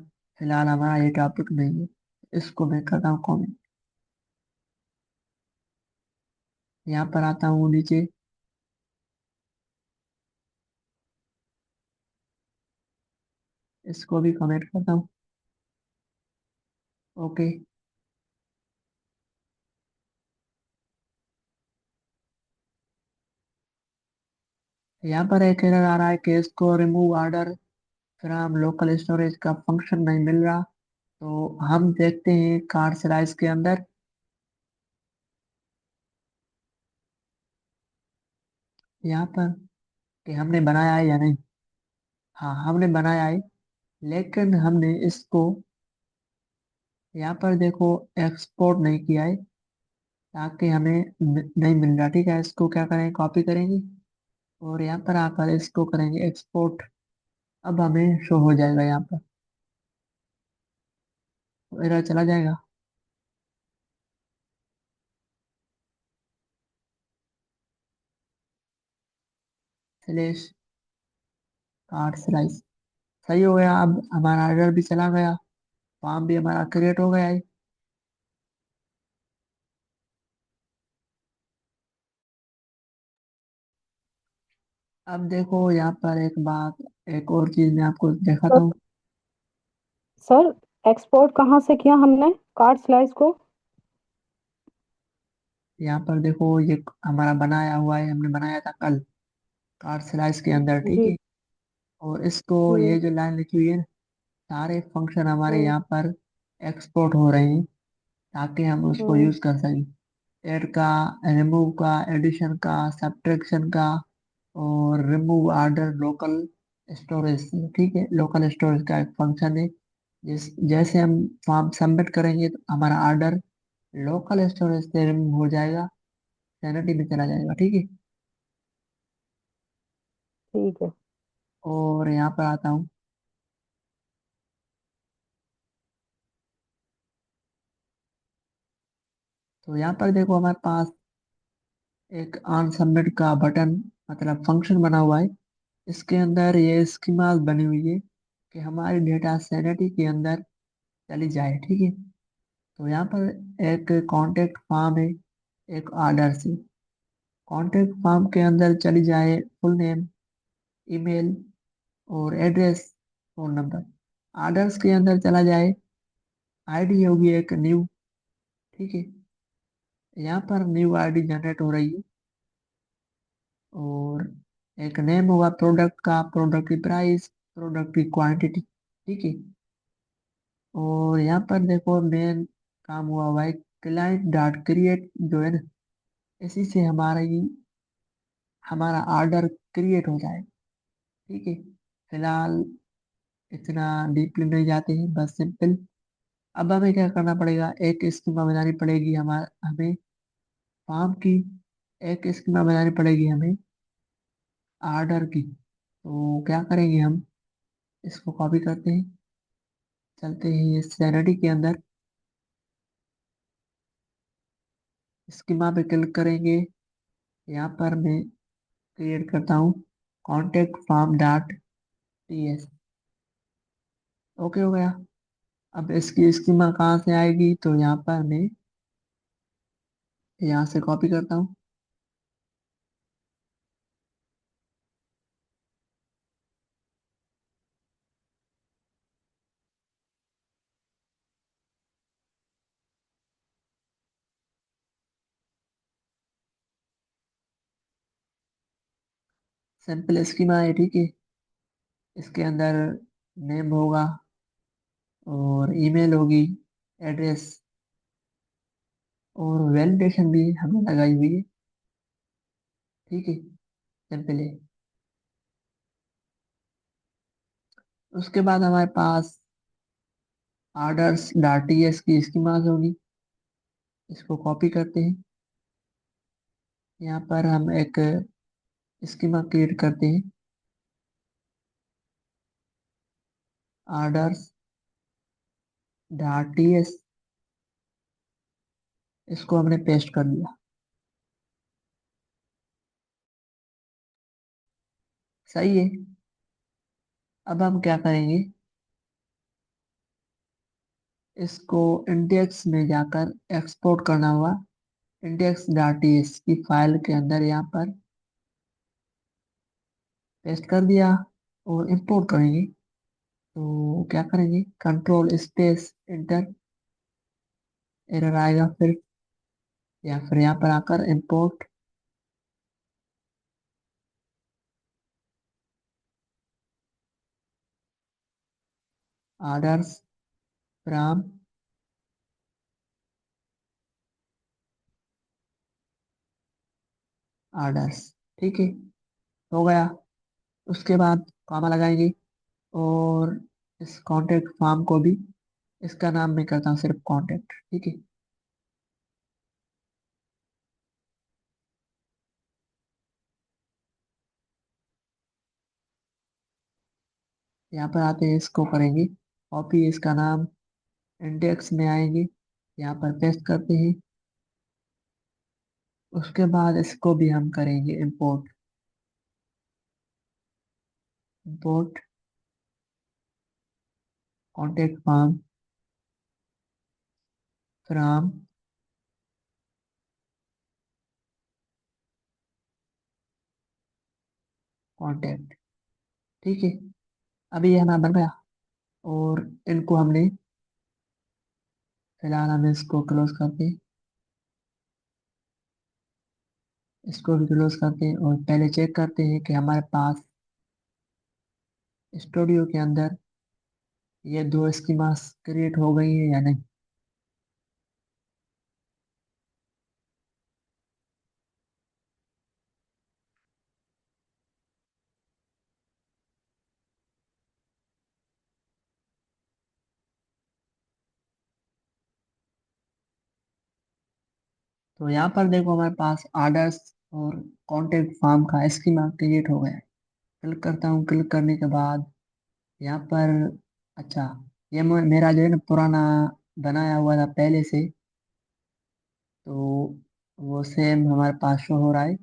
फिलहाल हमारा ये टॉपिक नहीं है, इसको मैं करता हूँ कॉमेंट, यहाँ पर आता हूँ नीचे, इसको भी कमेंट करता हूँ, ओके। यहाँ पर एक एरर आ रहा है कि इसको remove order from local storage का फंक्शन नहीं मिल रहा। तो हम देखते हैं कार्ड स्लाइस के अंदर, यहाँ पर कि हमने बनाया है या नहीं। हाँ हमने बनाया है, लेकिन हमने इसको यहाँ पर देखो एक्सपोर्ट नहीं किया है, ताकि हमें नहीं मिल रहा, ठीक है। इसको क्या करेंगे, कॉपी करेंगे और यहाँ पर आकर इसको करेंगे एक्सपोर्ट। अब हमें शो हो जाएगा यहाँ पर, एरर चला जाएगा। स्लैश कार्ड स्लाइस, सही हो गया। अब हमारा एरर भी चला गया, फॉर्म भी हमारा क्रिएट हो गया है। अब देखो यहाँ पर एक बात, एक और चीज मैं आपको दिखाता सर हूँ। सर, एक्सपोर्ट कहाँ से किया हमने कार्ड स्लाइस को? यहाँ पर देखो ये हमारा बनाया हुआ है, हमने बनाया था कल कार्ड स्लाइस के अंदर, ठीक जी। है। और इसको हम्म। ये जो लाइन लिखी हुई है ना, सारे फंक्शन हमारे हम्म। यहाँ पर एक्सपोर्ट हो रहे हैं ताकि हम उसको हम्म। यूज कर सकें। ऐड का, रिमूव का, एडिशन का, सब्ट्रैक्शन का, और रिमूव ऑर्डर लोकल स्टोरेज से। ठीक है, लोकल स्टोरेज का एक फंक्शन है। जैसे हम फॉर्म सबमिट करेंगे तो हमारा ऑर्डर लोकल स्टोरेज से रिमूव हो जाएगा, सैनिटी में चला जाएगा। ठीक है, ठीक है। और यहाँ पर आता हूँ। तो यहाँ पर देखो हमारे पास एक ऑन सबमिट का बटन, मतलब फंक्शन बना हुआ है। इसके अंदर ये स्कीमा बनी हुई है कि हमारी डेटा सैनिटी के अंदर चली जाए। ठीक है, तो यहाँ पर एक कॉन्टेक्ट फॉर्म है, एक ऑर्डर से। कॉन्टेक्ट फॉर्म के अंदर चली जाए फुल नेम, ईमेल और एड्रेस, फोन नंबर। ऑर्डर्स के अंदर चला जाए आईडी होगी एक न्यू। ठीक है, यहाँ पर न्यू आईडी जनरेट हो रही है, और एक नेम होगा प्रोडक्ट का, प्रोडक्ट की प्राइस, प्रोडक्ट की क्वांटिटी। ठीक है, और यहाँ पर देखो मेन काम हुआ है क्लाइंट डॉट क्रिएट जो है ना, इसी से हमारा ऑर्डर क्रिएट हो जाए। ठीक है, फिलहाल इतना डीपली नहीं जाते हैं, बस सिंपल। अब हमें क्या करना पड़ेगा, एक स्कीमा बनानी पड़ेगी हमें फॉर्म की, एक स्कीमा बनानी पड़ेगी हमें ऑर्डर की। तो क्या करेंगे हम, इसको कॉपी करते हैं, चलते हैं सैनिटी के अंदर, स्कीमा पे क्लिक करेंगे। यहाँ पर मैं क्रिएट करता हूँ contact form dot T S. Okay हो गया। अब इसकी स्कीमा कहाँ से आएगी, तो यहाँ पर मैं यहाँ से कॉपी करता हूँ, सिंपल स्कीमा है। ठीक है, इसके अंदर नेम होगा और ईमेल होगी, एड्रेस, और वैलिडेशन भी हमने लगाई हुई है। ठीक है, सिंपल है। उसके बाद हमारे पास ऑर्डर्स डॉट टी एस की स्कीमा होगी, इसको कॉपी करते हैं। यहाँ पर हम एक स्कीमा क्रिएट करते हैं, ऑर्डर्स डॉट टी एस, इसको हमने पेस्ट कर दिया। सही है। अब हम क्या करेंगे, इसको इंडेक्स में जाकर एक्सपोर्ट करना हुआ, इंडेक्स डॉट टी एस की फाइल के अंदर यहाँ पर पेस्ट कर दिया, और इंपोर्ट करेंगे। तो क्या करेंगे, कंट्रोल स्पेस इंटर, एरर आएगा फिर, या फिर यहाँ पर आकर इंपोर्ट ऑर्डर्स फ्रॉम ऑर्डर्स। ठीक है, हो गया। उसके बाद कॉमा लगाएंगे, और इस कॉन्टेक्ट फॉर्म को भी, इसका नाम मैं करता हूँ सिर्फ कॉन्टेक्ट। ठीक है, यहाँ पर आते हैं, इसको करेंगे कॉपी, इसका नाम इंडेक्स में आएंगे, यहाँ पर पेस्ट करते हैं। उसके बाद इसको भी हम करेंगे import, import contact form from contact. ठीक है, अभी ये हमारा बन गया, और इनको हमने, फिलहाल हम इसको क्लोज करते हैं, इसको भी क्लोज करते हैं, और पहले चेक करते हैं कि हमारे पास स्टूडियो के अंदर ये दो स्कीमास क्रिएट हो गई है या नहीं। तो यहाँ पर देखो हमारे पास ऑर्डर्स और कॉन्टेक्ट फॉर्म का स्कीमा क्रिएट हो गया है। क्लिक करता हूँ, क्लिक करने के बाद यहाँ पर, अच्छा, ये मेरा जो है ना पुराना बनाया हुआ था पहले से, तो वो सेम हमारे पास शो हो रहा है।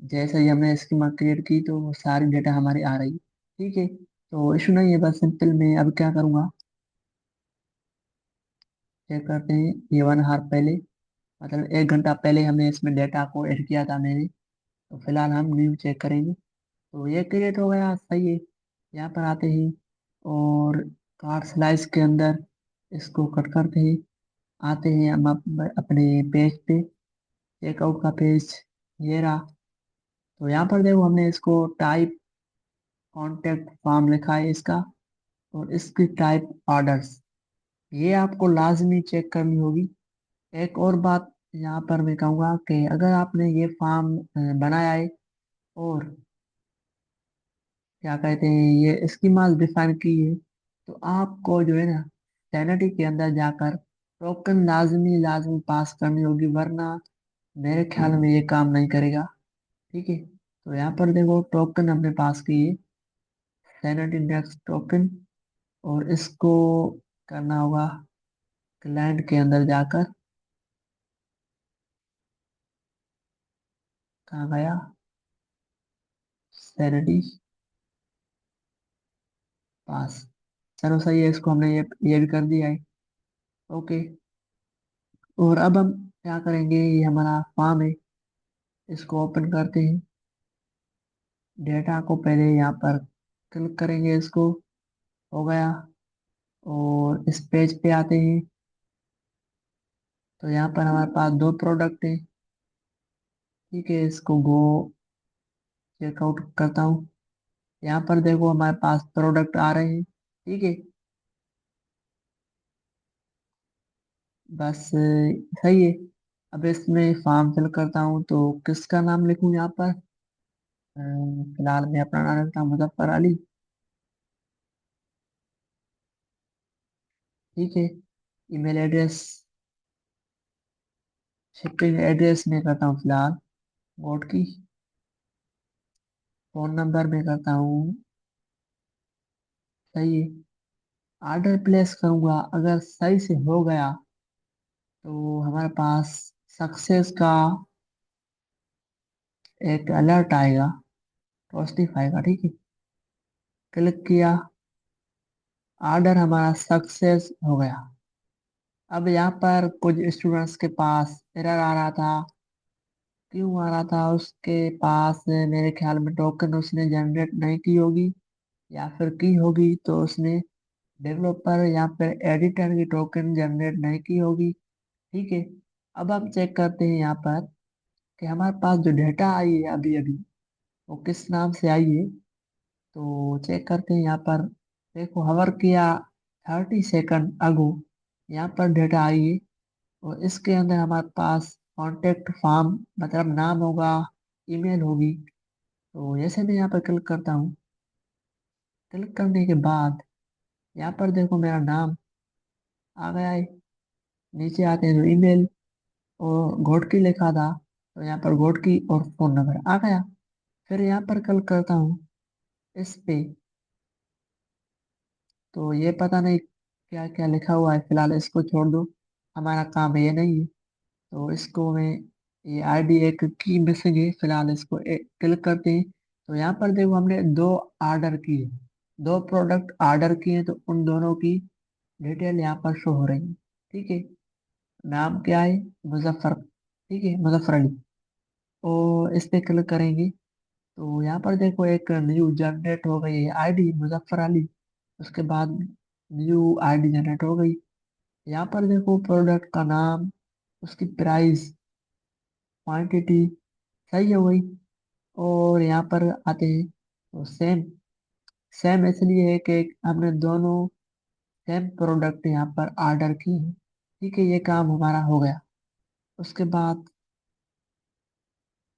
जैसे ही हमने स्कीमा क्रिएट की तो वो सारी डेटा हमारी आ रही, ठीक है। तो इशू नहीं है, बस सिंपल मैं अब क्या करूँगा, चेक करते हैं। ये 1 आवर पहले, मतलब 1 घंटा पहले हमने इसमें डेटा को ऐड किया था मैंने। तो फिलहाल हम न्यू चेक करेंगे। तो ये क्रिएट हो गया, सही है। यहाँ पर आते हैं और कार्ड स्लाइस के अंदर इसको कट करते हैं। आते हैं हम अपने पेज पे, चेकआउट का पेज, ये रहा। तो यहाँ पर देखो हमने इसको टाइप कॉन्टेक्ट फॉर्म लिखा है इसका, और इसकी टाइप ऑर्डर्स, ये आपको लाजमी चेक करनी होगी। एक और बात यहाँ पर मैं कहूँगा कि अगर आपने ये फॉर्म बनाया है और क्या कहते हैं ये स्कीमास डिफाइन की है, तो आपको जो है ना सैनिटी के अंदर जाकर टोकन लाजमी लाजमी पास करनी होगी, वरना मेरे ख्याल में ये काम नहीं करेगा, ठीक है। तो यहाँ पर देखो टोकन हमने पास किए, सैनिटी इंडेक्स टोकन, और इसको करना होगा क्लाइंट के अंदर जाकर, कहाँ गया, सैनिटी पास। चलो सही है, इसको हमने ये भी कर दिया है, ओके। और अब हम क्या करेंगे, ये हमारा फॉर्म है, इसको ओपन करते हैं। डेटा को पहले यहाँ पर क्लिक करेंगे, इसको हो गया। और इस पेज पे आते हैं, तो यहाँ पर हमारे पास 2 प्रोडक्ट है, ठीक है। इसको गो चेकआउट करता हूँ। यहाँ पर देखो हमारे पास प्रोडक्ट आ रहे हैं, ठीक है। बस सही है। अब इसमें फॉर्म फिल करता हूँ, तो किसका नाम लिखूँ यहाँ पर, फिलहाल मैं अपना नाम लिखता हूँ, मुजफ्फर अली, ठीक है। ईमेल एड्रेस, शिपिंग एड्रेस में करता हूँ फिलहाल गोट की। फोन नंबर में करता हूँ, सही है। ऑर्डर प्लेस करूँगा, अगर सही से हो गया तो हमारे पास सक्सेस का एक अलर्ट आएगा, पॉजिटिव आएगा, ठीक है। क्लिक किया, ऑर्डर हमारा सक्सेस हो गया। अब यहाँ पर कुछ स्टूडेंट्स के पास एरर आ रहा था, क्यों आ रहा था, उसके पास मेरे ख्याल में टोकन उसने जनरेट नहीं की होगी, या फिर की होगी तो उसने डेवलपर या फिर एडिटर की टोकन जनरेट नहीं की होगी, ठीक है। अब हम चेक करते हैं यहाँ पर कि हमारे पास जो डेटा आई है अभी अभी, वो किस नाम से आई है। तो चेक करते हैं यहाँ पर, देखो हवर किया 30 सेकंड अगो, यहाँ पर डेटा आई है। और इसके अंदर हमारे पास कॉन्टेक्ट फॉर्म, मतलब नाम होगा, ईमेल होगी। तो जैसे मैं यहाँ पर क्लिक करता हूँ, क्लिक करने के बाद यहाँ पर देखो मेरा नाम आ गया है। नीचे आते हैं तो ईमेल और घोटकी लिखा था, तो यहाँ पर घोटकी और फोन नंबर आ गया। फिर यहाँ पर क्लिक करता हूँ इस पे, तो ये पता नहीं क्या क्या लिखा हुआ है, फिलहाल इसको छोड़ दो, हमारा काम ये नहीं है। तो इसको मैं, ये आईडी एक की मिसिंग है, फिलहाल इसको क्लिक करते हैं। तो यहाँ पर देखो हमने 2 ऑर्डर किए, 2 प्रोडक्ट ऑर्डर किए, तो उन दोनों की डिटेल यहाँ पर शो हो रही है, ठीक है। नाम क्या है, मुजफ्फर, ठीक है, मुजफ्फर अली। और इस पे क्लिक करेंगे, तो यहाँ पर देखो एक न्यू जनरेट हो गई है आईडी मुजफ्फर अली। उसके बाद न्यू आईडी जनरेट हो गई। यहाँ पर देखो प्रोडक्ट का नाम, उसकी प्राइस, क्वांटिटी, सही हो गई। और यहाँ पर आते हैं तो सेम, सेम इसलिए है कि हमने दोनों सेम प्रोडक्ट यहाँ पर ऑर्डर किए हैं, ठीक है। ये काम हमारा हो गया। उसके बाद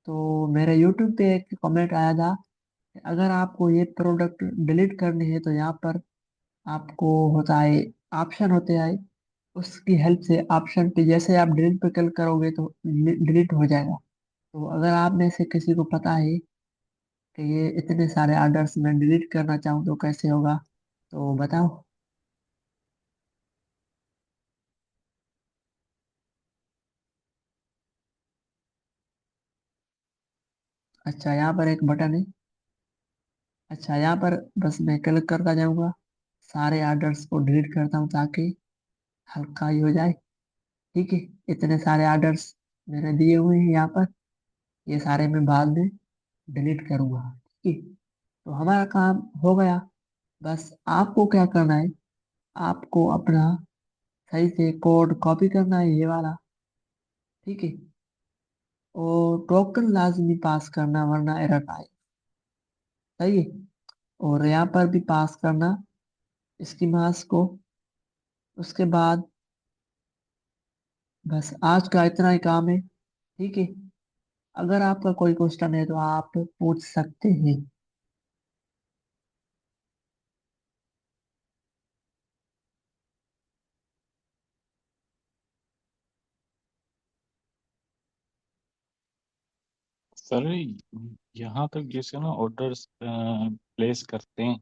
तो मेरे यूट्यूब पे एक कमेंट आया था कि अगर आपको ये प्रोडक्ट डिलीट करने हैं तो यहाँ पर आपको होता है, ऑप्शन होते हैं, उसकी हेल्प से ऑप्शन पे जैसे आप डिलीट पे क्लिक करोगे तो डिलीट हो जाएगा। तो अगर आप में से किसी को पता है कि ये इतने सारे ऑर्डर्स मैं डिलीट करना चाहूँ तो कैसे होगा, तो बताओ। अच्छा, यहाँ पर एक बटन है। अच्छा, यहाँ पर बस मैं क्लिक करता जाऊंगा, सारे ऑर्डर्स को डिलीट करता हूँ ताकि हल्का ही हो जाए। ठीक है, इतने सारे ऑर्डर्स मैंने दिए हुए हैं यहाँ पर, ये सारे मैं बाद में डिलीट करूंगा। ठीक है, तो हमारा काम हो गया। बस आपको क्या करना है, आपको अपना सही से कोड कॉपी करना है ये वाला। ठीक है, और टोकन लाजमी पास करना वरना एरर आए। सही है, और यहाँ पर भी पास करना इसकी मास को। उसके बाद बस आज का इतना ही काम है। ठीक है, अगर आपका कोई क्वेश्चन है तो आप पूछ सकते हैं। सर यहाँ तक जैसे ना ऑर्डर्स प्लेस करते हैं,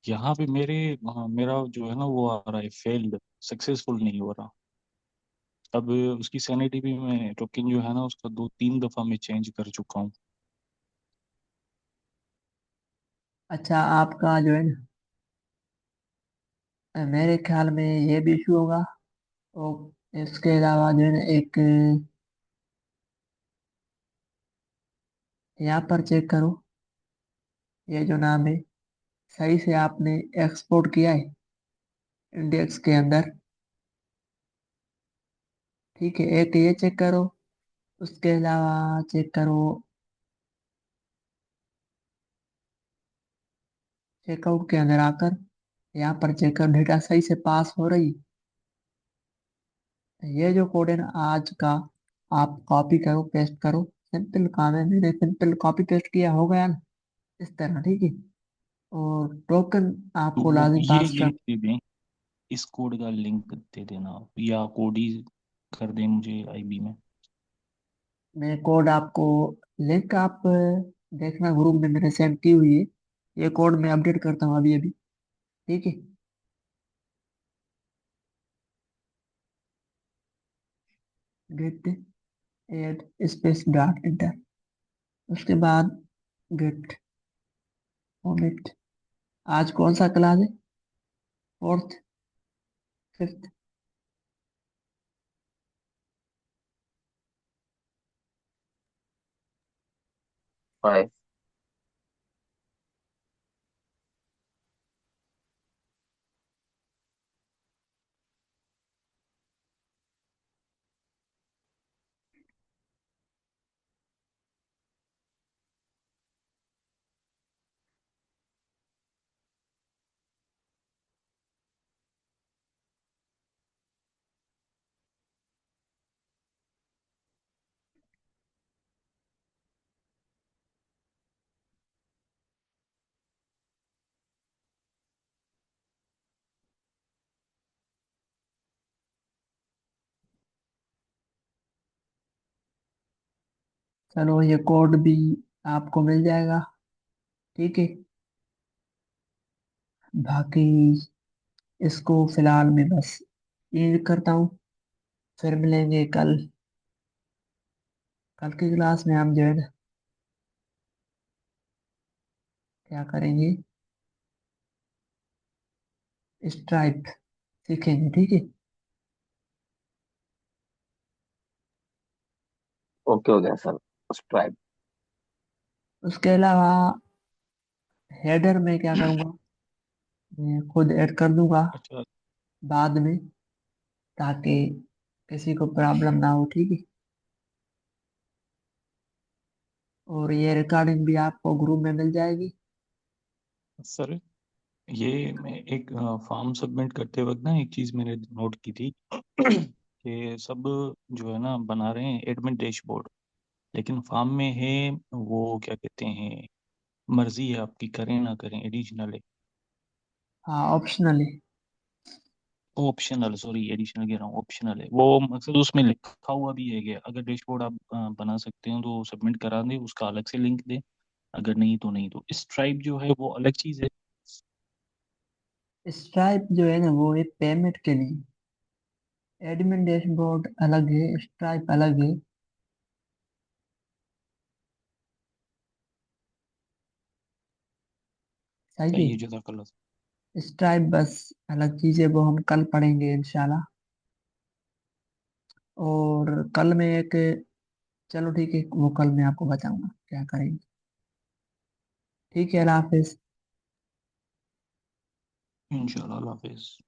यहाँ पे मेरा जो है ना वो आ रहा है फेल्ड, सक्सेसफुल नहीं हो रहा। अब उसकी सैनिटी भी मैं टोकन जो है ना उसका 2-3 दफा मैं चेंज कर चुका हूँ। अच्छा, आपका जो है ना, मेरे ख्याल में ये भी इशू होगा। और इसके अलावा जो है ना एक, यहाँ पर चेक करो, ये जो नाम है सही से आपने एक्सपोर्ट किया है इंडेक्स के अंदर। ठीक है, एक ये चेक करो। उसके अलावा चेक करो, चेकआउट के अंदर आकर यहाँ पर चेक करो डेटा सही से पास हो रही। ये जो कोड है ना आज का, आप कॉपी करो पेस्ट करो। सिंपल काम है, मैंने सिंपल कॉपी पेस्ट किया, हो गया ना इस तरह। ठीक है, और टोकन आपको तो लाजिम पास ये कर। दे दें, इस कोड का लिंक दे देना आप, या कोड ही कर दें मुझे आईबी में। मैं कोड आपको, लिंक आप देखना ग्रुप में मैंने सेंड की हुई है। ये कोड मैं अपडेट करता हूँ अभी अभी। ठीक है, git add space dot enter. उसके बाद गेट फॉर्मेट। आज कौन सा क्लास है, फोर्थ, फिफ्थ? फाइव। चलो, ये कोड भी आपको मिल जाएगा। ठीक है, बाकी इसको फिलहाल मैं बस ये करता हूँ। फिर मिलेंगे कल। कल की क्लास में हम जो है ना क्या करेंगे, स्ट्राइप सीखेंगे। ठीक है, ओके हो गया सर। स्ट्राइप। उसके अलावा हेडर में क्या करूँगा, मैं खुद ऐड कर दूंगा अच्छा बाद में, ताकि किसी को प्रॉब्लम ना हो। ठीक है, और ये रिकॉर्डिंग भी आपको ग्रुप में मिल जाएगी। सर, ये मैं एक फॉर्म सबमिट करते वक्त ना एक चीज़ मैंने नोट की थी कि सब जो है ना बना रहे हैं एडमिन डैशबोर्ड, लेकिन फॉर्म में है वो क्या कहते हैं, मर्जी है आपकी, करें ना करें, एडिशनल है। हाँ, ऑप्शनल है। ऑप्शनल, सॉरी एडिशनल कह रहा हूँ, ऑप्शनल है वो, मकसद उसमें लिखा हुआ भी है कि अगर डैशबोर्ड आप बना सकते हो तो सबमिट करा दें, उसका अलग से लिंक दें, अगर नहीं तो नहीं। तो स्ट्राइप जो है वो अलग चीज़ है। स्ट्राइप जो है ना वो एक पेमेंट के लिए, एडमिन डैशबोर्ड अलग है, स्ट्राइप अलग है। सही सही है। है, जज़ाकल्लाह। स्ट्राइप बस अलग चीज है, वो हम कल पढ़ेंगे इंशाल्लाह। और कल में एक, चलो ठीक है, वो कल मैं आपको बताऊंगा क्या करेंगे। ठीक है, अल्लाह हाफिज। इंशाल्लाह, अल्लाह हाफिज़।